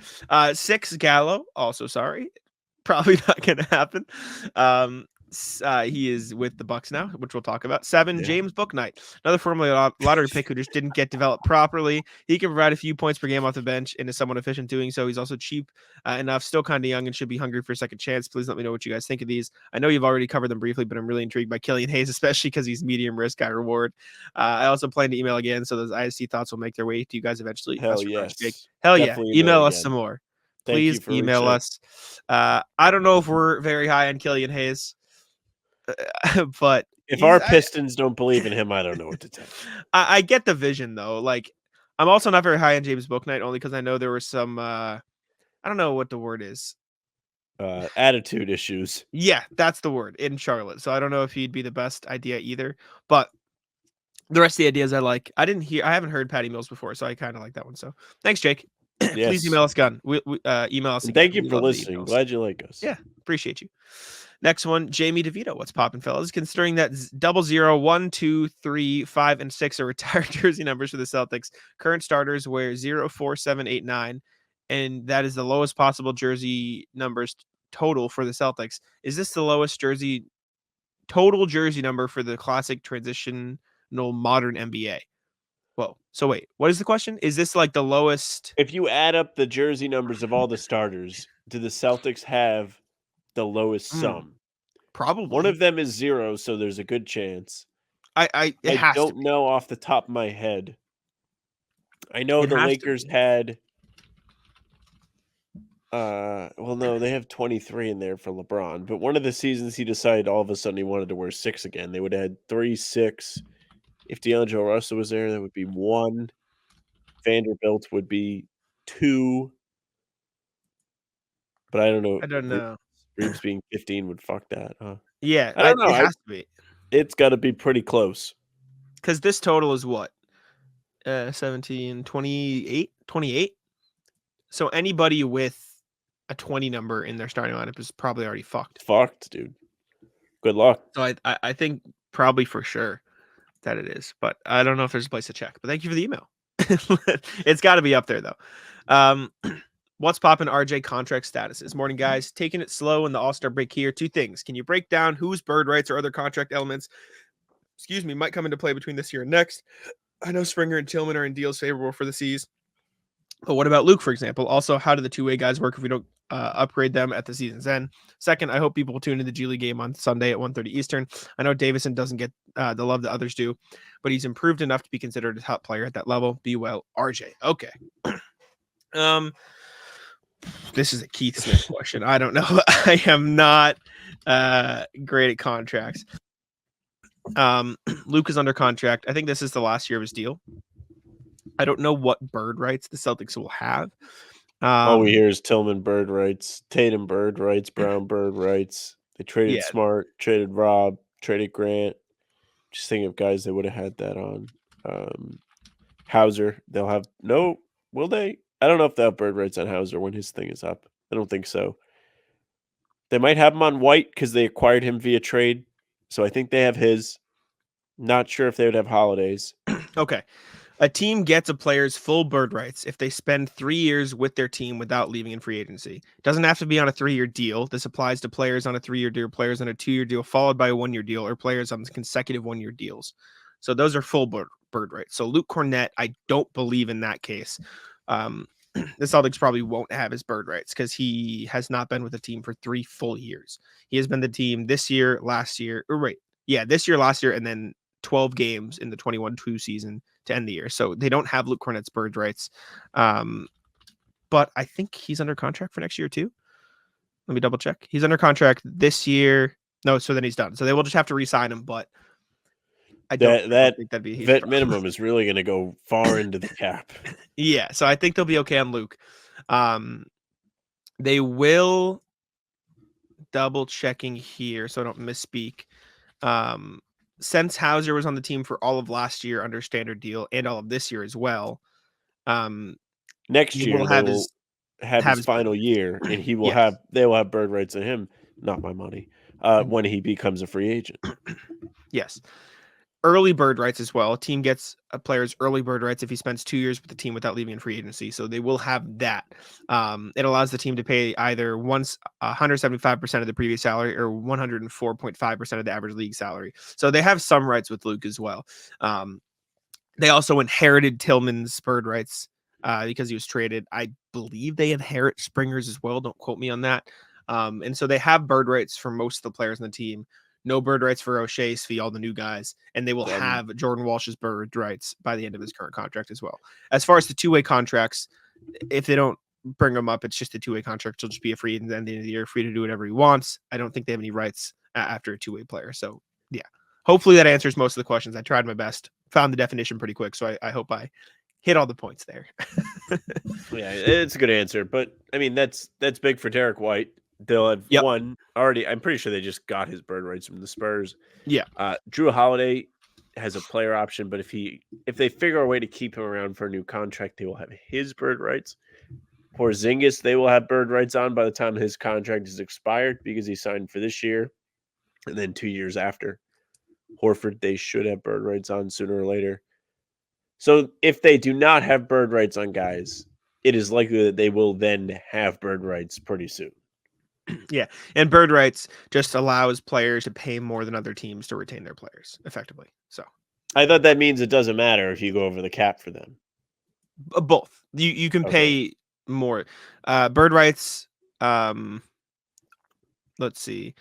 6, Gallo. Also, sorry, probably not gonna happen. He is with the Bucks now, which we'll talk about. 7, James Bouknight, another former lottery pick who just didn't get developed properly. He can provide a few points per game off the bench and is somewhat efficient doing so. He's also cheap enough, still kind of young, and should be hungry for a second chance. Please let me know what you guys think of these. I know you've already covered them briefly, but I'm really intrigued by Killian Hayes, especially because he's medium risk, high reward. I also plan to email again, so those IST thoughts will make their way to you guys eventually. Hell yes. Hell yeah. Email us some more. Please email us. I don't know if we're very high on Killian Hayes. But if our Pistons don't believe in him, I don't know what to tell you. I get the vision though. Like, I'm also not very high on James Bouknight, only because I know there were some I don't know what the word is. Attitude issues. Yeah, that's the word in Charlotte. So I don't know if he'd be the best idea either. But the rest of the ideas I like. I haven't heard Patty Mills before, so I kind of like that one. So thanks, Jake. Yes. Please email us gun. We email us. Thank you for listening. Glad you like us. Yeah, appreciate you. Next one, Jamie DeVito. What's poppin', fellas? Considering that 00, 1, 2, 3, 5, and 6 are retired jersey numbers for the Celtics, current starters wear 0, 4, 7, 8, 9, and that is the lowest possible jersey numbers total for the Celtics. Is this the lowest total jersey number for the classic transitional modern NBA? Whoa. So wait, what is the question? Is this like the lowest? If you add up the jersey numbers of all the starters, do the Celtics have the lowest sum? Probably. One of them is 0, so there's a good chance. I don't know off the top of my head. I know the Lakers had well, no, they have 23 in there for LeBron, but one of the seasons he decided all of a sudden he wanted to wear 6 again. They would have had 3, 6. If D'Angelo Russell was there, that would be 1. Vanderbilt would be 2, but I don't know. I don't know. Reeves being 15 would fuck that, huh? Yeah, I don't know. it has to be It's got to be pretty close. because this total is what 17, 28, 28. So anybody with a 20 number in their starting lineup is probably already fucked. Fucked, dude. Good luck. So I think probably for sure that it is, but I don't know if there's a place to check. But thank you for the email. It's got to be up there though. What's poppin' RJ contract statuses? Morning, guys. Taking it slow in the All-Star break here. 2 things. Can you break down whose bird rights or other contract elements, might come into play between this year and next? I know Springer and Tillman are in deals favorable for the C's. But what about Luke, for example? Also, how do the two-way guys work if we don't upgrade them at the season's end? Second, I hope people will tune into the G League game on Sunday at 1:30 Eastern. I know Davison doesn't get the love that others do, but he's improved enough to be considered a top player at that level. Be well, RJ. Okay. This is a Keith Smith question. I don't know. I am not great at contracts. Luke is under contract. I think this is the last year of his deal. I don't know what bird rights the Celtics will have. All we hear is Tillman bird rights, Tatum bird rights, Brown bird rights. They traded Smart, traded Rob, traded Grant. Just thinking of guys that would have had that on. Hauser, they'll have will they? I don't know if they'll have bird rights on Hauser when his thing is up. I don't think so. They might have him on White because they acquired him via trade. So I think they have his. Not sure if they would have Holidays. Okay. A team gets a player's full bird rights if they spend 3 years with their team without leaving in free agency. It doesn't have to be on a 3-year deal. This applies to players on a 3-year deal, players on a 2-year deal, followed by a 1-year deal, or players on consecutive 1-year deals. So those are full bird rights. So Luke Cornett, I don't believe in that case. The Celtics probably won't have his bird rights because he has not been with the team for 3 full years. He has been the team this year, last year, this year, last year, and then 12 games in the 21-2 season to end the year. So they don't have Luke Cornett's bird rights. But I think he's under contract for next year too. Let me double check. He's under contract this year. No, so then he's done. So they will just have to re-sign him, but I don't think that'd be vet minimum is really going to go far into the cap. Yeah, so I think they'll be okay on Luke. They will double checking here so I don't misspeak. Since Hauser was on the team for all of last year under standard deal and all of this year as well, next year will have his final year, and he will they will have bird rights on him, not my money, when he becomes a free agent. Yes. Early bird rights as well. A team gets a player's early bird rights if he spends 2 years with the team without leaving in free agency. So they will have that. It allows the team to pay either 175% of the previous salary or 104.5% of the average league salary. So they have some rights with Luke as well. They also inherited Tillman's bird rights because he was traded. I believe they inherit Springer's as well. Don't quote me on that. And so they have bird rights for most of the players on the team. No bird rights for O'Shea, Svi, all the new guys, and they will have Jordan Walsh's bird rights by the end of his current contract as well. As far as the 2-way contracts, if they don't bring them up, it's just a 2-way contract. He'll just be a free agent at the end of the year, free to do whatever he wants. I don't think they have any rights after a 2-way player. So, yeah, hopefully that answers most of the questions. I tried my best, found the definition pretty quick, so I hope I hit all the points there. Yeah, it's a good answer, but I mean that's big for Derek White. They'll have one already. I'm pretty sure they just got his bird rights from the Spurs. Yeah. Drew Holiday has a player option, but if they figure a way to keep him around for a new contract, they will have his bird rights. Porzingis, they will have bird rights on by the time his contract is expired because he signed for this year and then 2 years after. Horford, they should have bird rights on sooner or later. So if they do not have bird rights on guys, it is likely that they will then have bird rights pretty soon. Yeah, and bird rights just allows players to pay more than other teams to retain their players effectively. So I thought that means it doesn't matter if you go over the cap for them. Both. You can pay more. Bird rights. Let's see.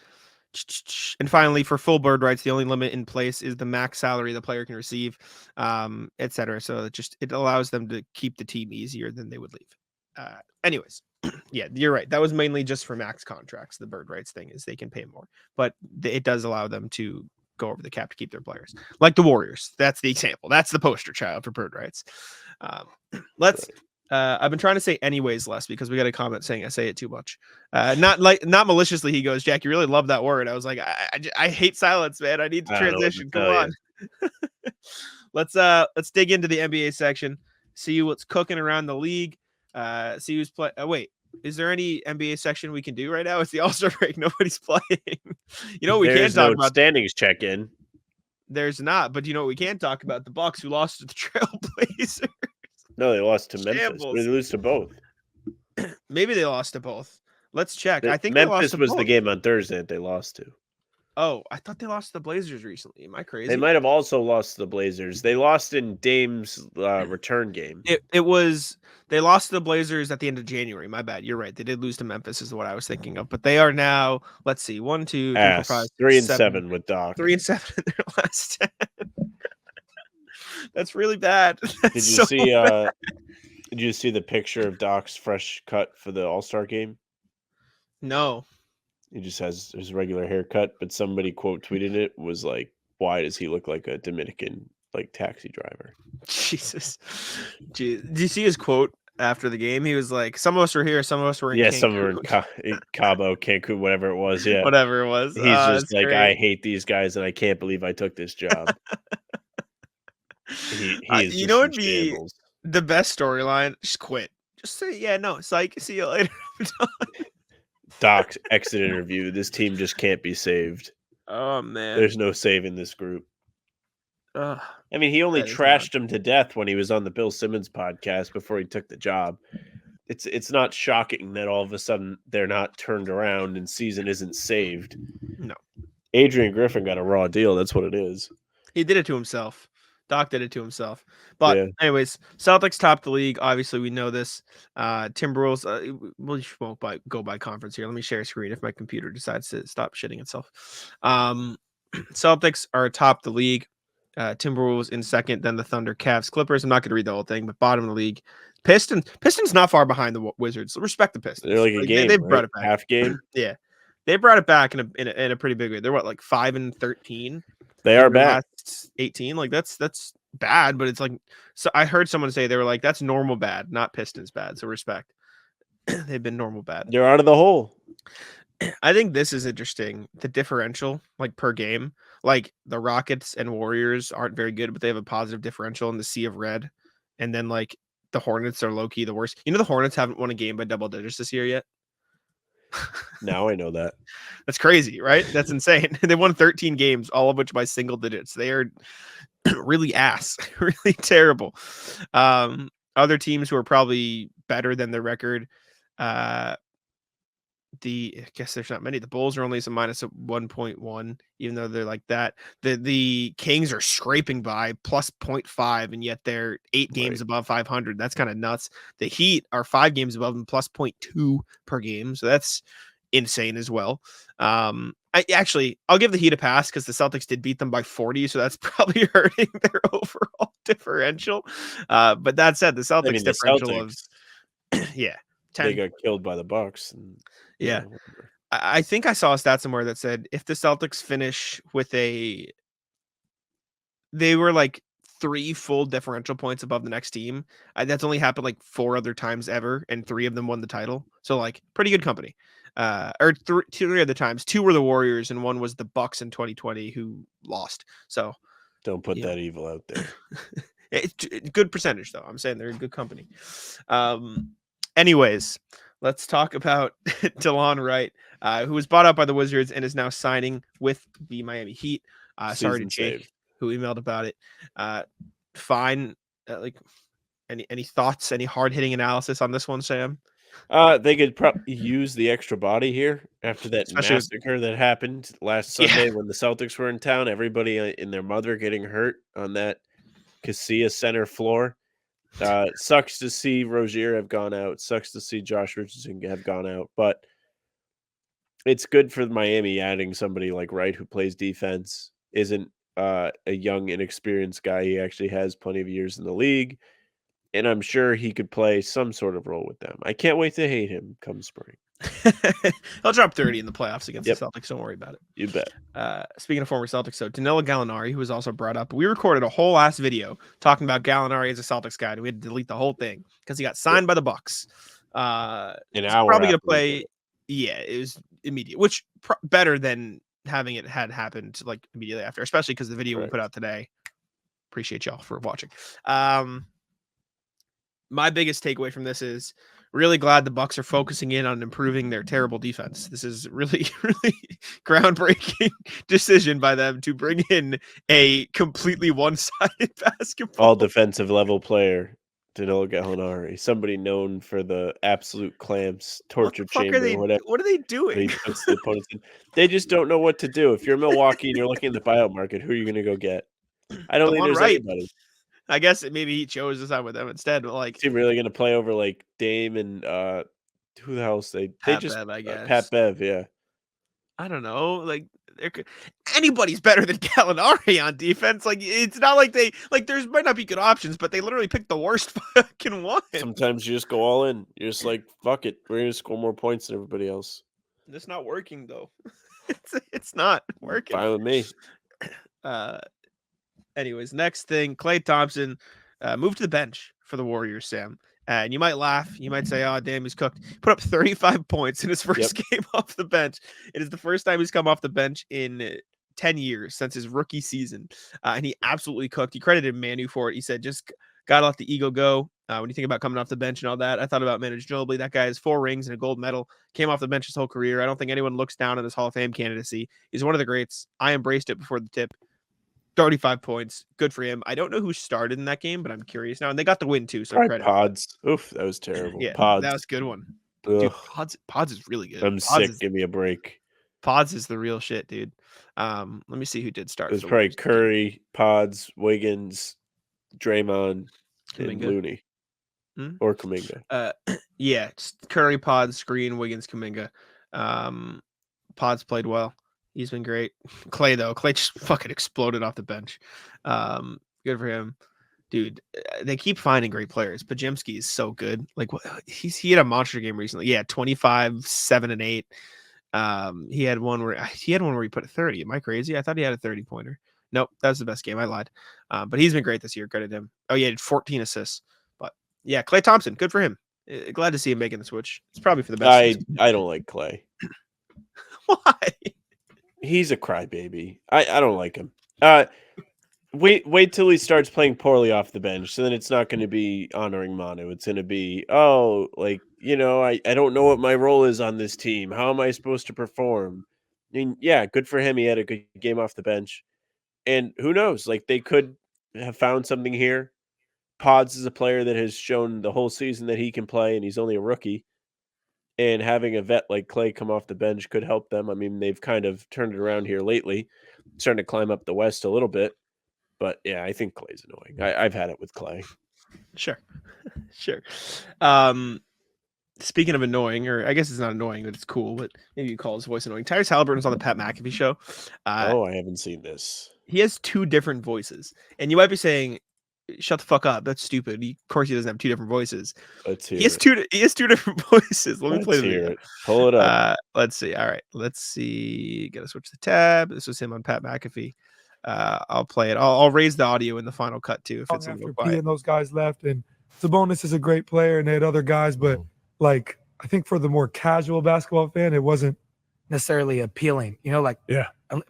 And finally, for full bird rights, the only limit in place is the max salary the player can receive, etc. So it allows them to keep the team easier than they would leave. Anyways. Yeah, you're right. That was mainly just for max contracts. The bird rights thing is they can pay more, but it does allow them to go over the cap to keep their players, like the Warriors. That's the example. That's the poster child for bird rights. Let's. I've been trying to say anyways less because we got a comment saying I say it too much. Not maliciously. He goes, Jack, you really love that word. I was like, I hate silence, man. I need to transition. Come on. Let's dig into the NBA section. See what's cooking around the league. See who's playing. Wait, is there any NBA section we can do right now? It's the All-Star break. Nobody's playing. You know what we There's can talk no about? Standings check in. There's not, but you know what we can talk about? The Bucks who lost to the Trailblazers. No, they lost to Memphis. Shambles. They lose to both. Maybe they lost to both. Let's check. I think Memphis they was lost to the both. game on Thursday that they lost to. Oh, I thought they lost to the Blazers recently. Am I crazy? They might have also lost to the Blazers. They lost in Dame's return game. It was they lost to the Blazers at the end of January. My bad. You're right. They did lose to Memphis, is what I was thinking of. But they are now, let's see, 1, 2, 3, 4, 5, 3-7 with Doc. 3-7 in their last 10. That's really bad. Did you see the picture of Doc's fresh cut for the All-Star game? No. He just has his regular haircut, but somebody quote tweeted it was like, why does he look like a Dominican taxi driver? Jesus. Jeez. Did you see his quote after the game? He was like, some of us were here, some of us were in Cancun. Some were in Cabo, Cancun, whatever it was. Yeah. Whatever it was. He's just like, great. I hate these guys and I can't believe I took this job. He is you know, it'd be be the best storyline. Just quit. Just say, yeah, no, psych. See you later. Doc's exit interview. This team just can't be saved. Oh man, there's no saving this group. I mean, he only trashed him to death when he was on the Bill Simmons podcast before he took the job. It's not shocking that all of a sudden they're not turned around and season isn't saved. No, Adrian Griffin got a raw deal. That's what it is. He did it to himself. Doc did it to himself. But anyways, Celtics top the league. Obviously, we know this. Timberwolves, we won't go by conference here. Let me share a screen if my computer decides to stop shitting itself. Celtics are atop the league. Timberwolves in second, then the Thunder, Cavs, Clippers. I'm not going to read the whole thing, but bottom of the league. Pistons not far behind the Wizards. Respect the Pistons. They're like a game. They right? brought it back. Half game. Yeah, they brought it back in a pretty big way. They're what, like 5-13. They are back. 18. Like that's bad, but it's like, so I heard someone say they were like, that's normal bad, not Pistons bad. So respect. They've been normal bad. They're out of the hole. I think this is interesting. The differential, like per game, like the Rockets and Warriors aren't very good, but they have a positive differential in the sea of red. And then like the Hornets are low key the worst. You know, the Hornets haven't won a game by double digits this year yet. Now I know that. That's crazy, right? That's insane. They won 13 games, all of which by single digits. They are really really terrible. Other teams who are probably better than their record. I guess there's not many. The Bulls are only some minus 1.1, even though they're like that. The Kings are scraping by plus 0.5, and yet they're 8 games above 500. That's kind of nuts. The Heat are 5 games above them, plus 0.2 per game. So that's insane as well. I'll give the Heat a pass because the Celtics did beat them by 40, so that's probably hurting their overall differential. But that said, the Celtics differential of 10. They got killed by the Bucks. Yeah. I think I saw a stat somewhere that said if the Celtics finish with they were like 3 full differential points above the next team. That's only happened like 4 other times ever, and 3 of them won the title. So like pretty good company. Or 3 other times. 2 were the Warriors, and 1 was the Bucks in 2020 who lost. So don't put that evil out there. It's good percentage though. I'm saying they're in good company. Anyways, let's talk about Delon Wright, who was bought out by the Wizards and is now signing with the Miami Heat. Sorry to Jake, who emailed about it. Fine. Like any thoughts, any hard hitting analysis on this one, Sam? They could probably use the extra body here after that massacre that happened last Sunday when the Celtics were in town. Everybody and their mother getting hurt on that Casilla center floor. Sucks to see Rozier have gone out. Sucks to see Josh Richardson have gone out. But it's good for Miami adding somebody like Wright who plays defense, isn't a young, inexperienced guy. He actually has plenty of years in the league. And I'm sure he could play some sort of role with them. I can't wait to hate him come spring. He'll drop 30 in the playoffs against Yep. the Celtics. Don't worry about it. You bet. Speaking of former Celtics, so Danilo Gallinari, who was also brought up, we recorded a whole last video talking about Gallinari as a Celtics guy. And we had to delete the whole thing because he got signed by the Bucks. An he's hour probably going to after we play. did it. Yeah, it was immediate, which better than having it had happened like immediately after, especially because the video we Correct. put out today. Appreciate y'all for watching. My biggest takeaway from this is really glad the Bucks are focusing in on improving their terrible defense. This is really, really groundbreaking decision by them to bring in a completely one-sided basketball. All defensive level player, Danilo Gallinari, somebody known for the absolute clamps, torture chamber, whatever. What are they that doing? he puts the opponents in. They just don't know what to do. If you're Milwaukee and you're looking at the buyout market, who are you going to go get? I don't think Delon there's Wright. anybody. I guess maybe he chose to sign with them instead, but like Is he really going to play over like Dame and who the hell's they Pat just Bev, I guess. Pat Bev, yeah. I don't know. Like anybody's better than Gallinari on defense. Like it's not like there's might not be good options, but they literally picked the worst fucking one. Sometimes you just go all in. You're just like, fuck it, we're going to score more points than everybody else. It's not working though. It's not working. Fine with me. Anyways, next thing, Klay Thompson moved to the bench for the Warriors, Sam. And you might laugh. You might say, oh, damn, he's cooked. Put up 35 points in his first game off the bench. It is the first time he's come off the bench in 10 years since his rookie season. And he absolutely cooked. He credited Manu for it. He said, just got to let the ego go. When you think about coming off the bench and all that, I thought about Manu Ginobili. That guy has 4 rings and a gold medal. Came off the bench his whole career. I don't think anyone looks down on his Hall of Fame candidacy. He's one of the greats. I embraced it before the tip. 35 points. Good for him. I don't know who started in that game, but I'm curious now. And they got the win too, so credit. Pods. Oof, that was terrible. Yeah, Pods. that was a good one. Ugh. Dude, Pods is really good. I'm sick. Give me a break. Pods is the real shit, dude. Let me see who did start. It was probably Curry, Pods, Wiggins, Draymond, and Looney. Or Kuminga. Yeah, Curry, Pods, Green, Wiggins, Kuminga. Pods played well. He's been great. Klay, though. Klay just fucking exploded off the bench. Good for him. Dude, they keep finding great players. Pajemski is so good. Like, he had a monster game recently. Yeah, 25, 7, and 8. He had one where he put a 30. Am I crazy? I thought he had a 30-pointer. Nope, that was the best game. I lied. But he's been great this year. Credit him. Oh, yeah, he had 14 assists. But, yeah, Klay Thompson, good for him. Glad to see him making the switch. It's probably for the best. I don't like Klay. Why? He's a crybaby. I don't like him. Wait till he starts playing poorly off the bench. So then it's not going to be honoring Manu. It's going to be, I don't know what my role is on this team. How am I supposed to perform? I mean, yeah, good for him. He had a good game off the bench. And who knows? Like, they could have found something here. Pods is a player that has shown the whole season that he can play, and he's only a rookie. And having a vet like Klay come off the bench could help them. I mean, they've kind of turned it around here lately, starting to climb up the West a little bit. But, yeah, I think Klay's annoying. I've had it with Klay. Sure. Speaking of annoying, or I guess it's not annoying, but it's cool, but maybe you call his voice annoying. Tyrese Haliburton's on the Pat McAfee show. I haven't seen this. He has 2 different voices. And you might be saying, shut the fuck up. That's stupid. Of course he doesn't have 2 different voices. He has 2 different voices. Let me play the video. Pull it up. Let's see. All right. Let's see. Gotta switch the tab. This was him on Pat McAfee. I'll play it. I'll raise the audio in the final cut too if it's a little quiet. And those guys left, and Sabonis is a great player, and they had other guys, but like I think for the more casual basketball fan, it wasn't necessarily appealing.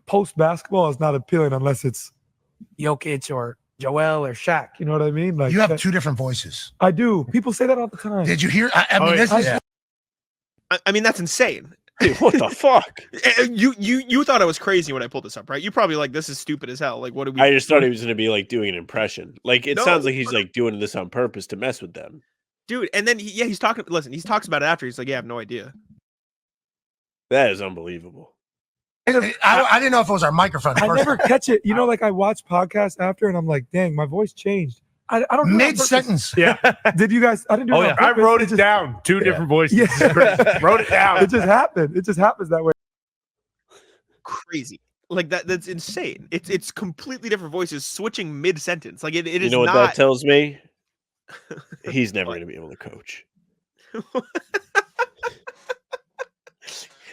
Post basketball is not appealing unless it's Jokic or Joel or Shaq. You know what I mean? Like you have 2 different voices. I do. People say that all the time. Did you hear? I mean, that's insane. Dude, what the fuck? You thought I was crazy when I pulled this up, right? You probably like, this is stupid as hell. Like, what do we? I just thought he was going to be like doing an impression. Like, it sounds like he's like doing this on purpose to mess with them, dude. And then he's talking. Listen, he talks about it after. He's like, yeah, I have no idea. That is unbelievable. I didn't know if it was our microphone. I never catch it. Like I watch podcasts after, and I'm like, dang, my voice changed. I don't mid-sentence. Yeah. Did you guys? I didn't do it. I wrote it down. 2 different voices. Yeah. Wrote it down. It just happened. It just happens that way. Crazy. Like that's insane. It's completely different voices switching mid-sentence. Like it is. You know what that tells me? He's never going to be able to coach.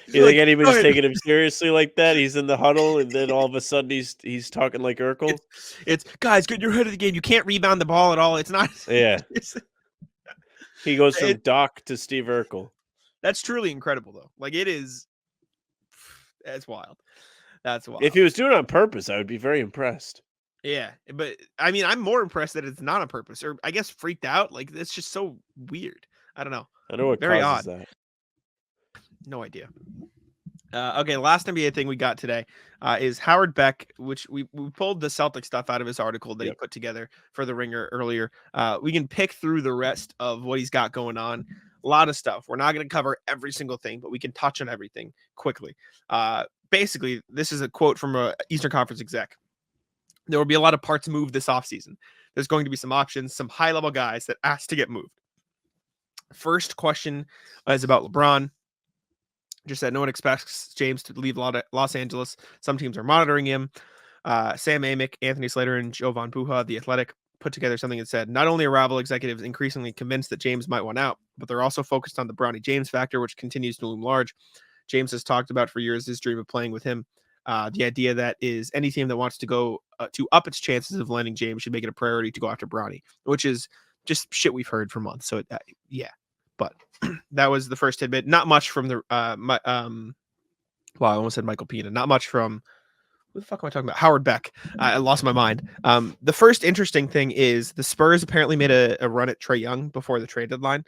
You Like, think anybody's go ahead. taking him seriously like that? He's in the huddle, and then all of a sudden he's talking like Urkel. It's guys, get your head of the game. You can't rebound the ball at all. It's not. Yeah. He goes from It- Doc to Steve Urkel. That's truly incredible, though. Like it is. That's wild. That's wild. If he was doing it on purpose, I would be very impressed. Yeah, but I mean, I'm more impressed that it's not on purpose, or I guess freaked out. Like it's just so weird. I don't know. I know what Very causes odd. that. No idea. Okay, last NBA thing we got today is Howard Beck, which we pulled the Celtic stuff out of his article that he put together for the Ringer earlier. We can pick through the rest of what he's got going on. A lot of stuff. We're not going to cover every single thing, but we can touch on everything quickly. Basically, this is a quote from a Eastern Conference exec. There will be a lot of parts moved this offseason. There's going to be some options, some high-level guys that asked to get moved. First question is about LeBron. Just said no one expects James to leave Los Angeles. Some teams are monitoring him. Sam Amick, Anthony Slater, and Jovan Buha, The Athletic, put together something that said not only are rival executives increasingly convinced that James might want out, but they're also focused on the Bronny James factor, which continues to loom large. James has talked about for years his dream of playing with him. The idea that is any team that wants to go to up its chances of landing James should make it a priority to go after Bronny, which is just shit we've heard for months. So yeah, but that was the first tidbit. Not much from the well, I almost said Michael Pina. Not much from what the fuck am I talking about? Howard Beck. I lost my mind. The first interesting thing is the Spurs apparently made a run at Trae Young before the trade deadline.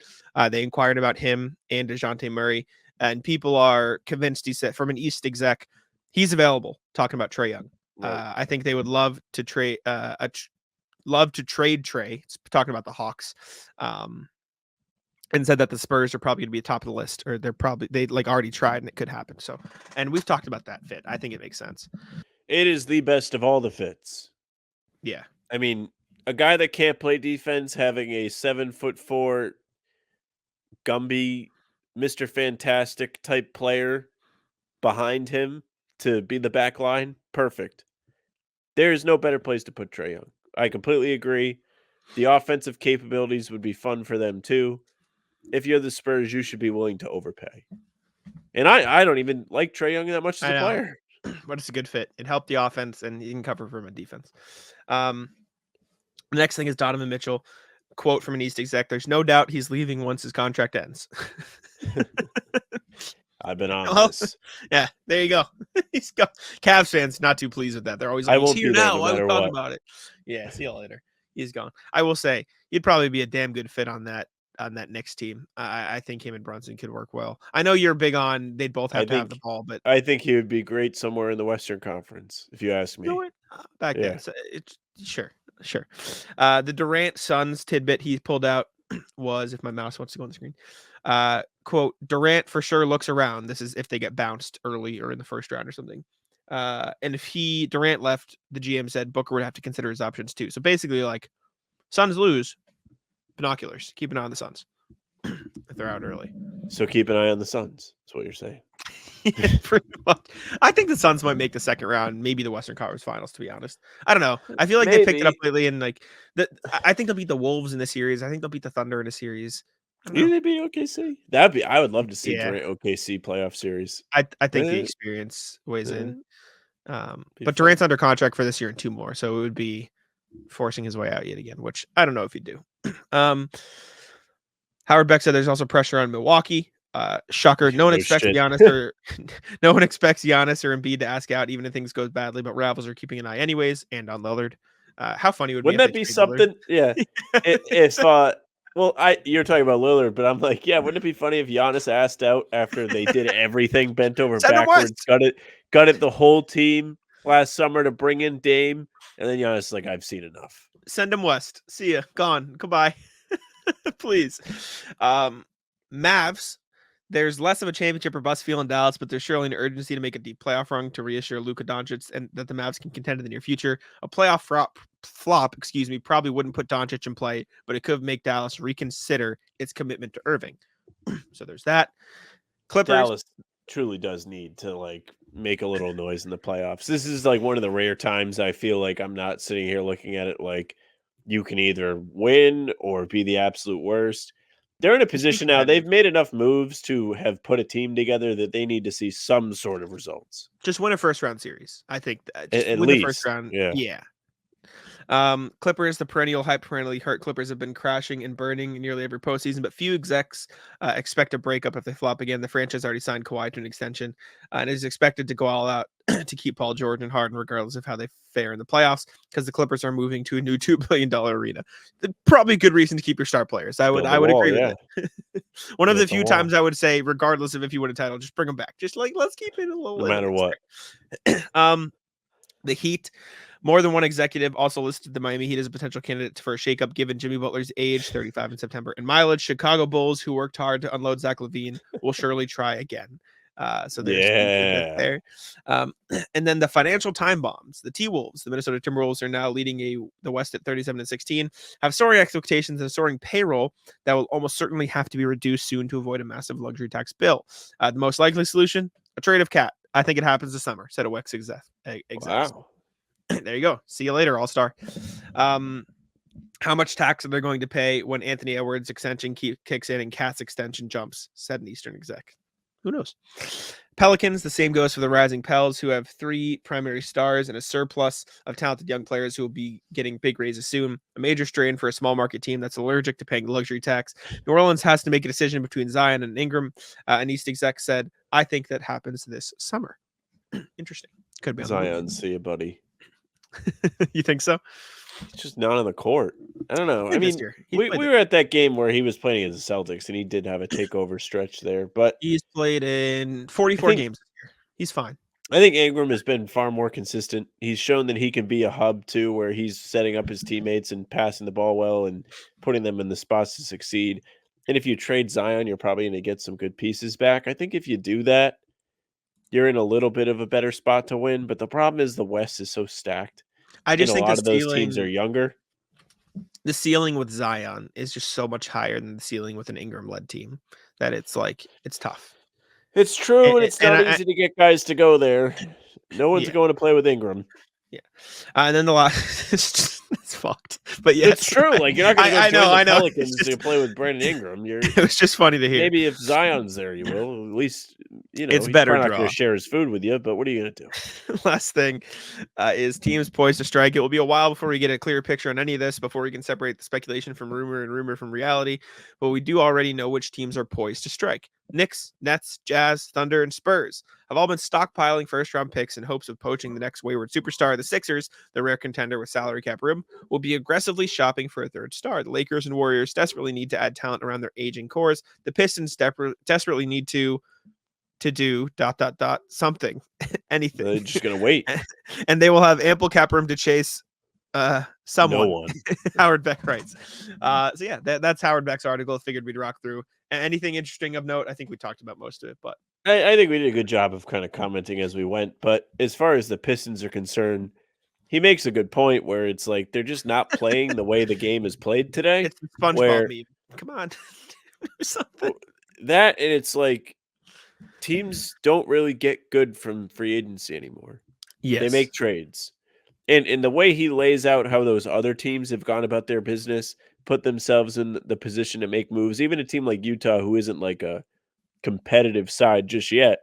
They inquired about him and DeJounte Murray, and people are convinced he said from an East exec. He's available. Talking about Trae Young, I think they would love to trade. Love to trade Trae. It's talking about the Hawks, and said that the Spurs are probably going to be top of the list, or they like already tried and it could happen. So, and we've talked about that fit. I think it makes sense. It is the best of all the fits. Yeah, I mean, a guy that can't play defense having a 7'4" Gumby, Mr. Fantastic type player behind him to be the back line, perfect. There is no better place to put Trae Young. I completely agree. The offensive capabilities would be fun for them too. If you're the Spurs, you should be willing to overpay. And I don't even like Trae Young that much as a player. But it's a good fit. It helped the offense, and he can cover from a defense. The next thing is Donovan Mitchell. Quote from an East exec: "There's no doubt he's leaving once his contract ends." I've been on this. Yeah, there you go. He's got Cavs fans not too pleased with that. They're always like, "He's here now. Why are we talking about it?" Yeah, see you later. He's gone. I will say he'd probably be a damn good fit on that Knicks team. I think him and Brunson could work well. I know you're big on they'd both have to have the ball, but I think he would be great somewhere in the Western Conference, if you ask me. You know what? Back then, so it's sure. The Durant Suns tidbit he pulled out was, if my mouse wants to go on the screen, quote, Durant for sure looks around. This is if they get bounced early or in the first round or something. And if Durant left, the GM said Booker would have to consider his options too. So basically, like, Suns lose, binoculars. Keep an eye on the Suns if they're out early. So keep an eye on the Suns. That's what you're saying. Yeah, pretty much. I think the Suns might make the second round, maybe the Western Conference Finals, to be honest. I don't know. I feel like they picked it up lately, and like I think they'll beat the Wolves in the series. I think they'll beat the Thunder in a series. Do they beat OKC? I would love to see Durant OKC playoff series. I think the experience weighs in. But Durant's under contract for this year and 2 more, so it would be forcing his way out yet again, which I don't know if he'd do. Howard Beck said there's also pressure on Milwaukee. Shocker. No one expects Giannis or Embiid to ask out, even if things goes badly, but rivals are keeping an eye anyways, and on Lillard. How funny wouldn't that be something? Yeah. You're talking about Lillard, but I'm like, yeah, wouldn't it be funny if Giannis asked out after they did everything, bent over backwards, got it the whole team last summer to bring in Dame, and then Giannis is like, I've seen enough. Send him west. See ya. Gone. Goodbye. Please. Mavs. There's less of a championship or bust feel in Dallas, but there's surely an urgency to make a deep playoff run to reassure Luka Doncic and that the Mavs can contend in the near future. A playoff flop, probably wouldn't put Doncic in play, but it could make Dallas reconsider its commitment to Irving. So there's that. Clippers. Dallas truly does need to like make a little noise in the playoffs. This is like one of the rare times I feel like I'm not sitting here looking at it like you can either win or be the absolute worst. They're in a position now. They've made enough moves to have put a team together that they need to see some sort of results. Just win a first round series. I think that At win least the first round. Yeah. Yeah. Clippers, the perennial perennially hurt Clippers have been crashing and burning in nearly every postseason, but few execs expect a breakup if they flop again. The franchise already signed Kawhi to an extension and is expected to go all out to keep Paul George and Harden, regardless of how they fare in the playoffs, because the Clippers are moving to a new $2 billion arena. Probably a good reason to keep your star players. I would agree with that. One of the few times I would say, regardless of if you win a title, just bring them back. Just like, let's keep it a little. No matter what. The Heat. More than one executive also listed the Miami Heat as a potential candidate for a shakeup given Jimmy Butler's age, 35 in September, and mileage. Chicago Bulls, who worked hard to unload Zach LaVine, will surely try again. So there's there. And then the financial time bombs. The T-Wolves, the Minnesota Timberwolves, are now leading the West at 37-16, have soaring expectations and a soaring payroll that will almost certainly have to be reduced soon to avoid a massive luxury tax bill. The most likely solution, a trade of Cat. I think it happens this summer, said a Wex exec. Wow. There you go. See you later, All-Star. How much tax are they going to pay when Anthony Edwards' extension kicks in and Cat's extension jumps? Said an Eastern exec. Who knows? Pelicans, the same goes for the Rising Pels, who have 3 primary stars and a surplus of talented young players who will be getting big raises soon. A major strain for a small market team that's allergic to paying the luxury tax. New Orleans has to make a decision between Zion and Ingram. An East exec said, I think that happens this summer. Interesting. Could be Zion, see you, buddy. You think so? It's just not on the court. I don't know. I mean, we played were at that game where he was playing against the Celtics, and he did have a takeover stretch there. But he's played in 44 games this year. He's fine. I think Ingram has been far more consistent. He's shown that he can be a hub too, where he's setting up his teammates and passing the ball well and putting them in the spots to succeed. And if you trade Zion, you're probably going to get some good pieces back. I think if you do that, you're in a little bit of a better spot to win. But the problem is the West is so stacked. I just think a lot of those teams are younger. The ceiling with Zion is just so much higher than the ceiling with an Ingram-led team that it's tough. It's true, and it's not easy to get guys to go there. No one's going to play with Ingram. Yeah, and then the last it's fucked, but yeah, it's true. Like you're not going to go join the Pelicans to play with Brandon Ingram. It was just funny to hear. Maybe if Zion's there, you will. At least it's better. He's not going to share his food with you, but what are you going to do? Last thing is teams poised to strike. It will be a while before we get a clear picture on any of this, before we can separate the speculation from rumor and rumor from reality. But we do already know which teams are poised to strike. Knicks, Nets, Jazz, Thunder, and Spurs have all been stockpiling first-round picks in hopes of poaching the next wayward superstar. The Sixers, the rare contender with salary cap room, will be aggressively shopping for a third star. The Lakers and Warriors desperately need to add talent around their aging cores. The Pistons desperately need to do ... something, anything. They're just going to wait. And they will have ample cap room to chase someone. No one. Howard Beck writes. So yeah, that's Howard Beck's article. Figured we'd rock through. Anything interesting of note? I think we talked about most of it, but I think we did a good job of kind of commenting as we went. But as far as the Pistons are concerned, he makes a good point where it's like they're just not playing the way the game is played today. It's the SpongeBob meme. Come on, do something. That, and it's like teams don't really get good from free agency anymore. Yes, they make trades. And the way he lays out how those other teams have gone about their business, put themselves in the position to make moves, even a team like Utah, who isn't like a competitive side just yet,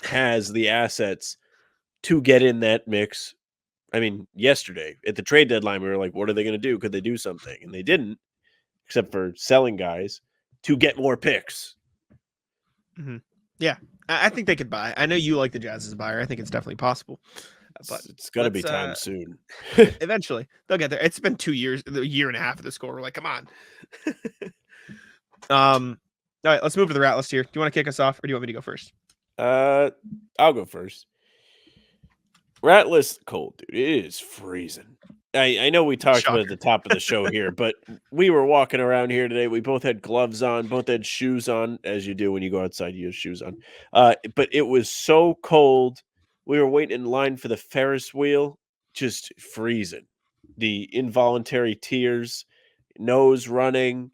has the assets to get in that mix. I mean, yesterday at the trade deadline, we were like, what are they going to do? Could they do something? And they didn't, except for selling guys to get more picks. Mm-hmm. Yeah, I think they could buy. I know you like the Jazz as a buyer. I think it's definitely possible. But it's going to be time soon. Eventually, they'll get there. It's been 2 years, a year and a half of the score. We're like, come on. All right, let's move to the rat list here. Do you want to kick us off, or do you want me to go first? I'll go first. Rat list cold, dude. It is freezing. I know we talked about it at the top of the show here, but we were walking around here today. We both had gloves on, both had shoes on, as you do when you go outside, you have shoes on. But it was so cold. We were waiting in line for the Ferris wheel, just freezing. The involuntary tears, nose running.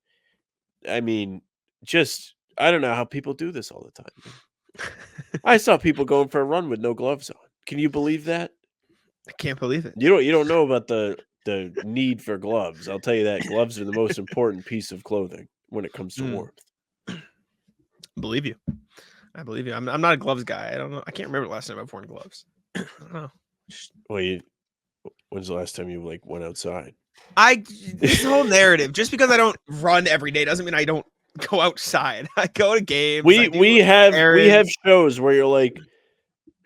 I mean, I don't know how people do this all the time. I saw people going for a run with no gloves on. Can you believe that? I can't believe it. You don't know about the need for gloves. I'll tell you that gloves are the most important piece of clothing. when it comes to warmth. Believe you. I believe you. I'm not a gloves guy. I don't know. I can't remember the last time I've worn gloves. I don't know. Well, when's the last time you like went outside? This whole narrative, just because I don't run every day doesn't mean I don't go outside. I go to games. We have shows where you're like,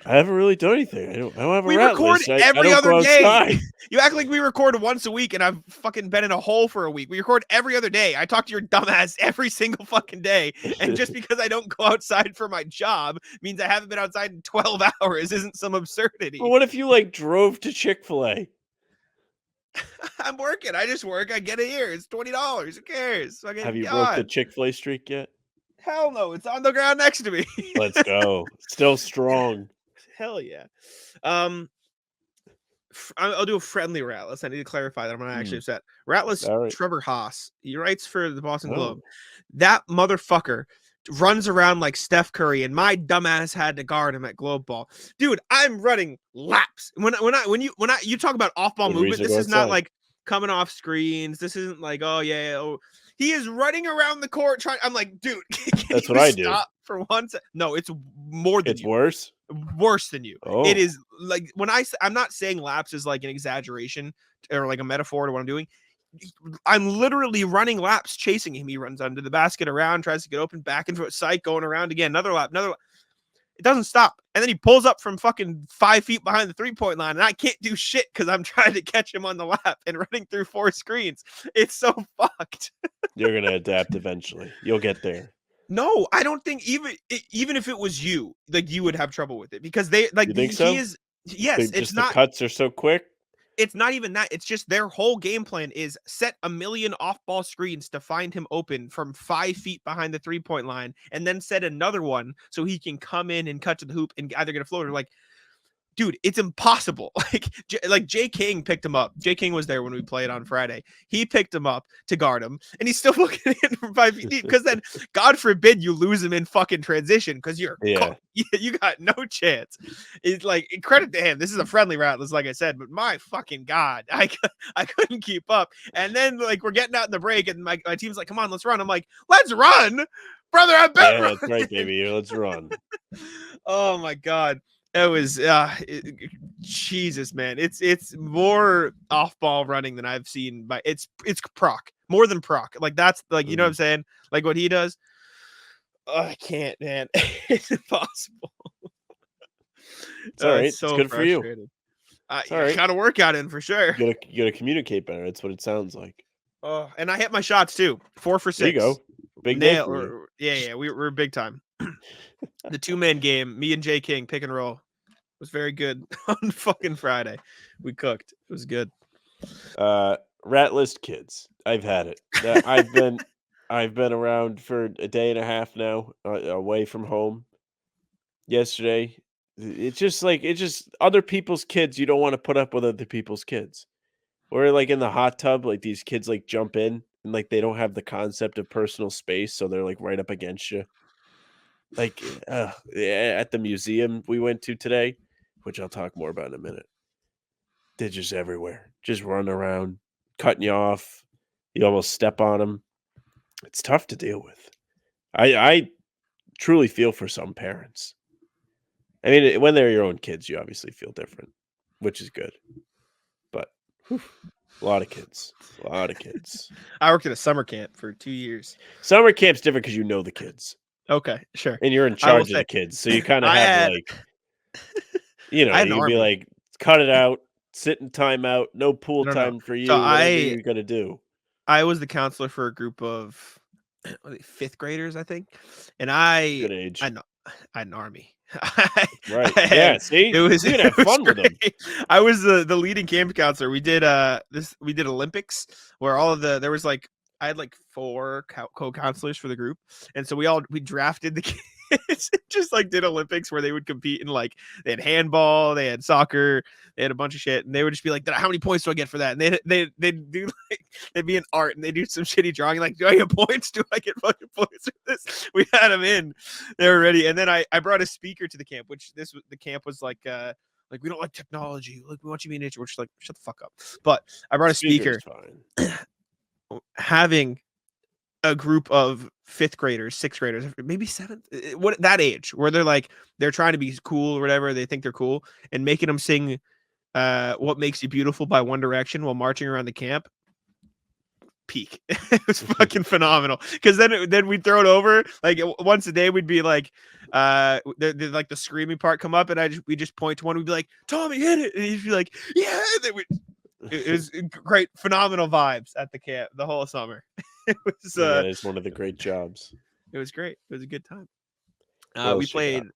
I haven't really done anything. I don't have a rat list. Every I don't other go day. outside. You act like we record once a week, and I've fucking been in a hole for a week. We record every other day. I talk to your dumbass every single fucking day, and just because I don't go outside for my job means I haven't been outside in 12 hours. Isn't some absurdity? Well, what if you like drove to Chick-fil-A? I'm working. I just work. I get it here. It's $20. Who cares? Have you broke the Chick-fil-A streak yet? Hell no. It's on the ground next to me. Let's go. Still strong. Hell yeah. I'll do a friendly Ratless. I need to clarify that I'm not actually upset. Ratless All right. Trevor Haas. He writes for the Boston Globe. That motherfucker runs around like Steph Curry, and my dumbass had to guard him at Globe Ball. Dude, I'm running laps. When you talk about off-ball movement, this is not like coming off screens. This isn't like, he is running around the court trying. I'm like, dude, that's what I do. For once. No, it's more than you. Worse than you. Oh. It is like I'm not saying laps is like an exaggeration or like a metaphor to what I'm doing. I'm literally running laps chasing him. He runs under the basket around, tries to get open, back into a sight, going around again, another lap. It doesn't stop. And then he pulls up from fucking 5 feet behind the 3-point line, and I can't do shit because I'm trying to catch him on the lap and running through 4 screens. It's so fucked. You're gonna adapt eventually. You'll get there. No, I don't think even if it was you, like you would have trouble with it because they like you think so? Yes, it's not. The cuts are so quick. It's not even that. It's just their whole game plan is set a million off-ball screens to find him open from 5 feet behind the 3-point line, and then set another one so he can come in and cut to the hoop and either get a floater. Like, dude, it's impossible. Like Jay King picked him up. Jay King was there when we played on Friday. He picked him up to guard him, and he's still looking in from 5 feet deep. Because then, God forbid, you lose him in fucking transition because you got no chance. It's like credit to him. This is a friendly Ratless, like I said, but my fucking God, I couldn't keep up. And then like we're getting out in the break, and my team's like, "Come on, let's run." I'm like, "Let's run, brother! I bet." Yeah, that's right, baby. Let's run. Oh my God. It was Jesus, man. It's more off-ball running than I've seen. But it's proc more than proc. Like that's like you know what I'm saying. Like what he does. I can't, man. It's impossible. It's all right. It's good for you. It's all right. Got to work out in for sure. You gotta communicate better. That's what it sounds like. Oh, and I hit my shots too. 4 for 6. There you go. Big nail. Yeah. We're big time. The 2-man game, me and Jay King pick and roll, was very good on fucking Friday. We cooked. It was good. Rat list kids. I've had it. I've been around for a day and a half now, away from home. Yesterday, it's just other people's kids. You don't want to put up with other people's kids. Or like in the hot tub, like these kids like jump in and like they don't have the concept of personal space, so they're like right up against you. Like at the museum we went to today, which I'll talk more about in a minute. They're just everywhere, just running around, cutting you off. You almost step on them. It's tough to deal with. I truly feel for some parents. I mean, when they're your own kids, you obviously feel different, which is good. But a lot of kids. I worked at a summer camp for 2 years. Summer camp's different because you know the kids. Okay, sure. And you're in charge of the kids. So you kind of have like, you can be like, cut it out, sit in timeout, no pool time for you, so whatever you got to do. I was the counselor for a group of 5th graders, I think. And good age. I had an army. Right. Yeah. See, you can have fun with them. I was the leading camp counselor. We did Olympics where there was like I had like 4 co-counselors for the group, and so we drafted the kids, just like did Olympics where they would compete in like they had handball, they had soccer, they had a bunch of shit, and they would just be like, "How many points do I get for that?" And they'd do like they'd be in art and they do some shitty drawing like, "Do I get points? Do I get fucking points for this?" We had them in, they were ready, and then I brought a speaker to the camp, which the camp was like we don't like technology, like we want you to be in nature. We're just like, shut the fuck up. But I brought a speaker. Fine. Having a group of 5th graders, 6th graders, maybe 7th, what that age where they're trying to be cool or whatever, they think they're cool, and making them sing What Makes You Beautiful by One Direction while marching around the camp. Peak. It was fucking phenomenal, because then we'd throw it over like once a day. We'd be like like the screaming part come up, and we just point to one. We'd be like, Tommy, hit it, and he'd be like, yeah. It was great, phenomenal vibes at the camp the whole summer. It was that is one of the great jobs. It was great. It was a good time. else We you played got?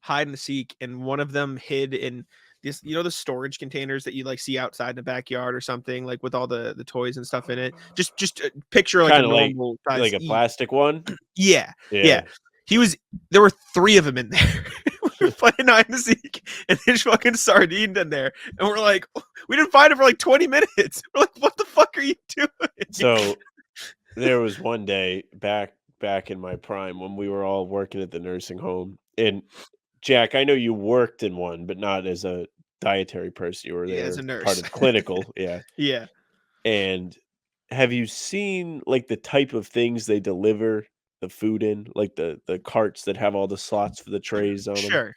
hide and seek, and one of them hid in this, the storage containers that you like see outside in the backyard or something, like with all the toys and stuff in it. Just picture like Kinda a normal size, Like a plastic one. Yeah. There were 3 of them in there. We were playing hide and seek, and there's fucking sardined in there, and we're like, we didn't find it for like 20 minutes. We're like, what the fuck are you doing? So there was one day back in my prime when we were all working at the nursing home. And Jack, I know you worked in one, but not as a dietary person. You were there as a nurse. part of clinical. Yeah. Yeah. And have you seen like the type of things they deliver the food in, like the carts that have all the slots for the trays on them?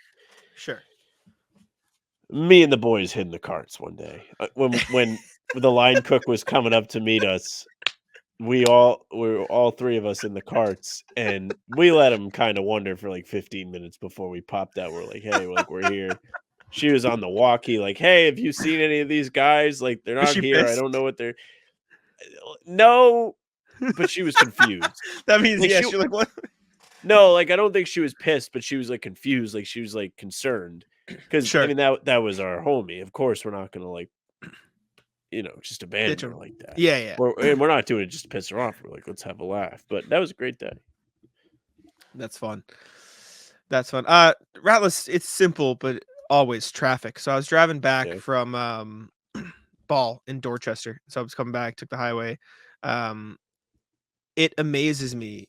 Sure. Me and the boys hid in the carts one day when the line cook was coming up to meet us. We were all 3 of us in the carts, and we let him kind of wonder for like 15 minutes before we popped out. We're like, hey, we're here. She was on the walkie, like, hey, have you seen any of these guys? Like, they're not here. Pissed? I don't know what they're. No, but she was confused. That means, like, she's like, what? No, like, I don't think she was pissed, but she was like confused. Like, she was like concerned. Because I mean, that was our homie. Of course, we're not gonna like, just abandon her like that. Yeah. We're not doing it just to piss her off. We're like, let's have a laugh. But that was a great day. That's fun. Ratless, it's simple, but always traffic. So I was driving back from Ball in Dorchester. So I was coming back, took the highway. It amazes me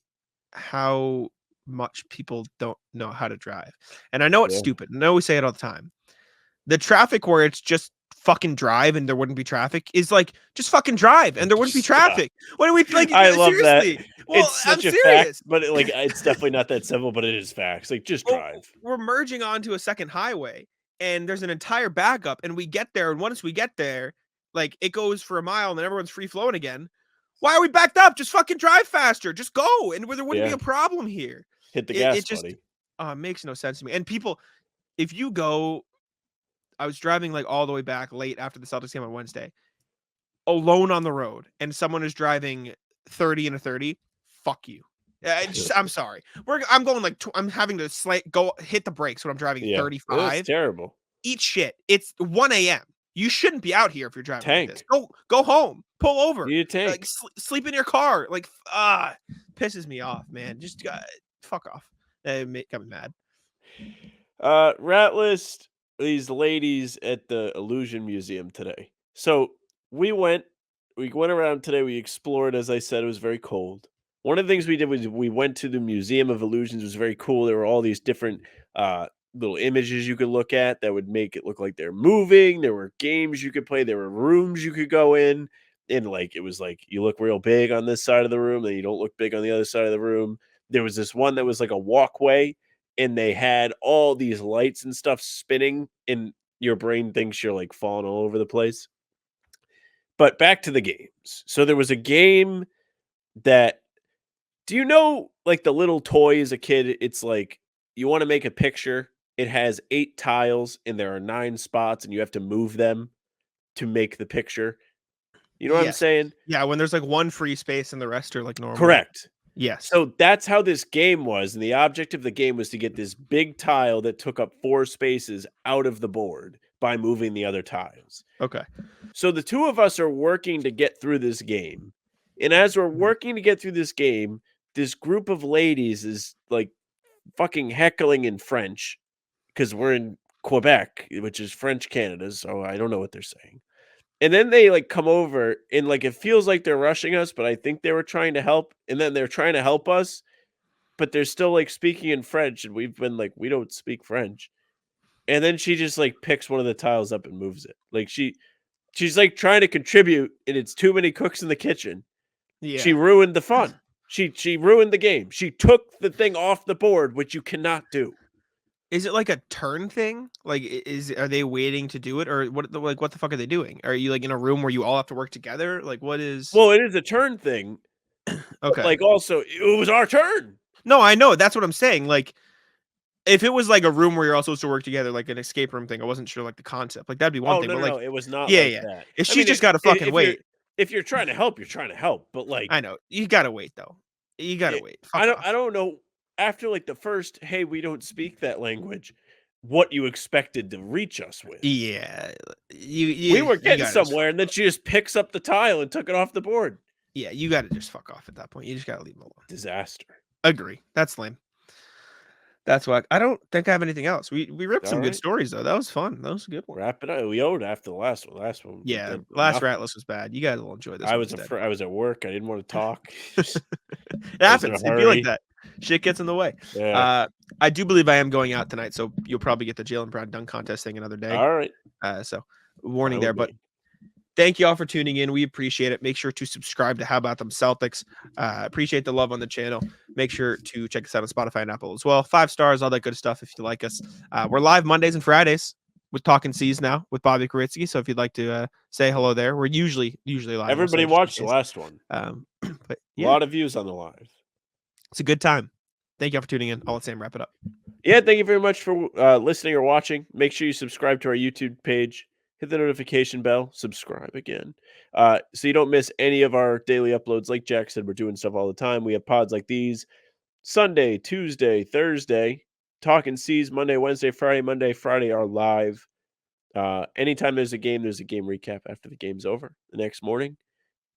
how much people don't know how to drive. And I know it's stupid. I know we say it all the time. The traffic where it's just fucking drive and there wouldn't be traffic is like, just fucking drive and there wouldn't be traffic. What are we like? I love seriously? that. Well, it's such I'm a serious. fact, but it's definitely not that simple, but it is facts. Like, just drive. We're merging onto a second highway and there's an entire backup, and we get there, and once we get there, like, it goes for a mile and then everyone's free flowing again. Why are we backed up? Just fucking drive faster. Just go, and there wouldn't be a problem here. Hit the gas, it just, buddy. It makes no sense to me. And people, if you go, I was driving like all the way back late after the Celtics game on Wednesday, alone on the road, and someone is driving 30 and a 30. Fuck you. I'm sorry. I'm going like I'm having to go hit the brakes when I'm driving 35. That's terrible. Eat shit. It's 1 a.m. You shouldn't be out here if you're driving like this. Go home. Pull over. You tank. Like, sleep in your car. Like, pisses me off, man. Just fuck off. Got me mad. Rat list these ladies at the Illusion Museum today. So we went around today. We explored, as I said, it was very cold. One of the things we did was we went to the Museum of Illusions. It was very cool. There were all these different little images you could look at that would make it look like they're moving. There were games you could play. There were rooms you could go in. And like, it was like, you look real big on this side of the room, then you don't look big on the other side of the room. There was this one that was like a walkway, and they had all these lights and stuff spinning, and your brain thinks you're like falling all over the place. But back to the games. So there was a game that, do you know, like the little toy as a kid, it's like, you want to make a picture. It has 8 tiles and there are 9 spots, and you have to move them to make the picture. You know what I'm saying? Yeah, when there's like one free space and the rest are like normal. Correct. Yes. So that's how this game was. And the object of the game was to get this big tile that took up 4 spaces out of the board by moving the other tiles. Okay. So the 2 of us are working to get through this game. And as we're working to get through this game, this group of ladies is like fucking heckling in French, because we're in Quebec, which is French Canada. So I don't know what they're saying. And then they like come over, and like, it feels like they're rushing us, but I think they were trying to help. And then they're trying to help us, but they're still like speaking in French. And we've been like, we don't speak French. And then she just like picks one of the tiles up and moves it. Like she's like trying to contribute, and it's too many cooks in the kitchen. Yeah. She ruined the fun. She ruined the game. She took the thing off the board, which you cannot do. Is it like a turn thing? Like, are they waiting to do it, or what the fuck are they doing? Are you like in a room where you all have to work together? Like, what is? Well, it is a turn thing. Okay. Like, also, it was our turn. No, I know. That's what I'm saying. Like, if it was like a room where you're all supposed to work together, like an escape room thing, I wasn't sure like the concept. Like that'd be one thing. No, but like, no, it was not. Yeah, like yeah. That. If she just got to fucking wait. If you're trying to help, you're trying to help. But like, I know you gotta wait though. You gotta wait. I don't know. After like the first, hey, we don't speak that language. What you expected to reach us with? Yeah, we were getting somewhere, and then she just picks up the tile and took it off the board. Yeah, you got to just fuck off at that point. You just got to leave them alone. Disaster. Agree. That's lame. That's why I don't think I have anything else. We ripped some good stories though. That was fun. That was a good one. Wrap it up. We owed after the last one. Last one. Yeah, last rat list was bad. You guys will enjoy this. I was at work. I didn't want to talk. It happens. It'd be like that. Shit gets in the way. Yeah. I do believe I am going out tonight, so you'll probably get the Jaylen Brown dunk contest thing another day. All right. So warning there, but thank you all for tuning in. We appreciate it. Make sure to subscribe to How About Them Celtics. Appreciate the love on the channel. Make sure to check us out on Spotify and Apple as well. 5 stars, all that good stuff if you like us. We're live Mondays and Fridays with Talking C's now with Bobby Koritsky. So if you'd like to say hello there, we're usually live. Everybody watched the last one. But yeah. A lot of views on the live. It's a good time. Thank you all for tuning in. I'll let Sam wrap it up. Yeah, thank you very much for listening or watching. Make sure you subscribe to our YouTube page. Hit the notification bell. Subscribe again. So you don't miss any of our daily uploads. Like Jack said, we're doing stuff all the time. We have pods like these. Sunday, Tuesday, Thursday. Talking C's Monday, Wednesday, Friday. Monday, Friday are live. Anytime there's a game recap after the game's over. The next morning,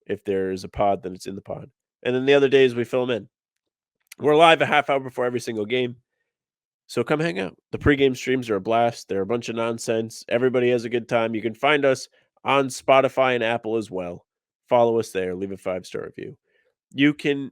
if there's a pod, then it's in the pod. And then the other days we fill them in. We're live a half hour before every single game. So come hang out. The pregame streams are a blast. They're a bunch of nonsense. Everybody has a good time. You can find us on Spotify and Apple as well. Follow us there. Leave a 5-star review. You can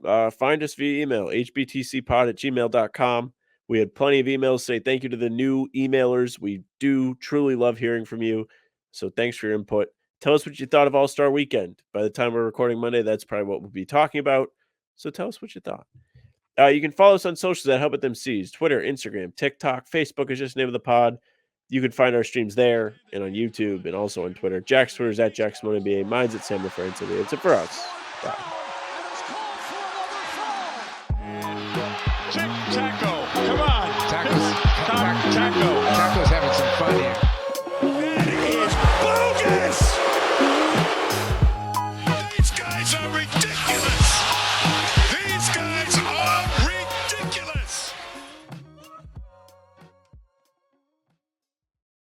find us via email, hbtcpod@gmail.com. We had plenty of emails. Say thank you to the new emailers. We do truly love hearing from you. So thanks for your input. Tell us what you thought of All-Star Weekend. By the time we're recording Monday, that's probably what we'll be talking about. So tell us what you thought. You can follow us on socials at How About Them C's, Twitter, Instagram, TikTok, Facebook is just the name of the pod. You can find our streams there and on YouTube and also on Twitter. Jack's Twitter is at JackSimoneNBA. Mine's at Sam LaFrance. It's it for us. Bye.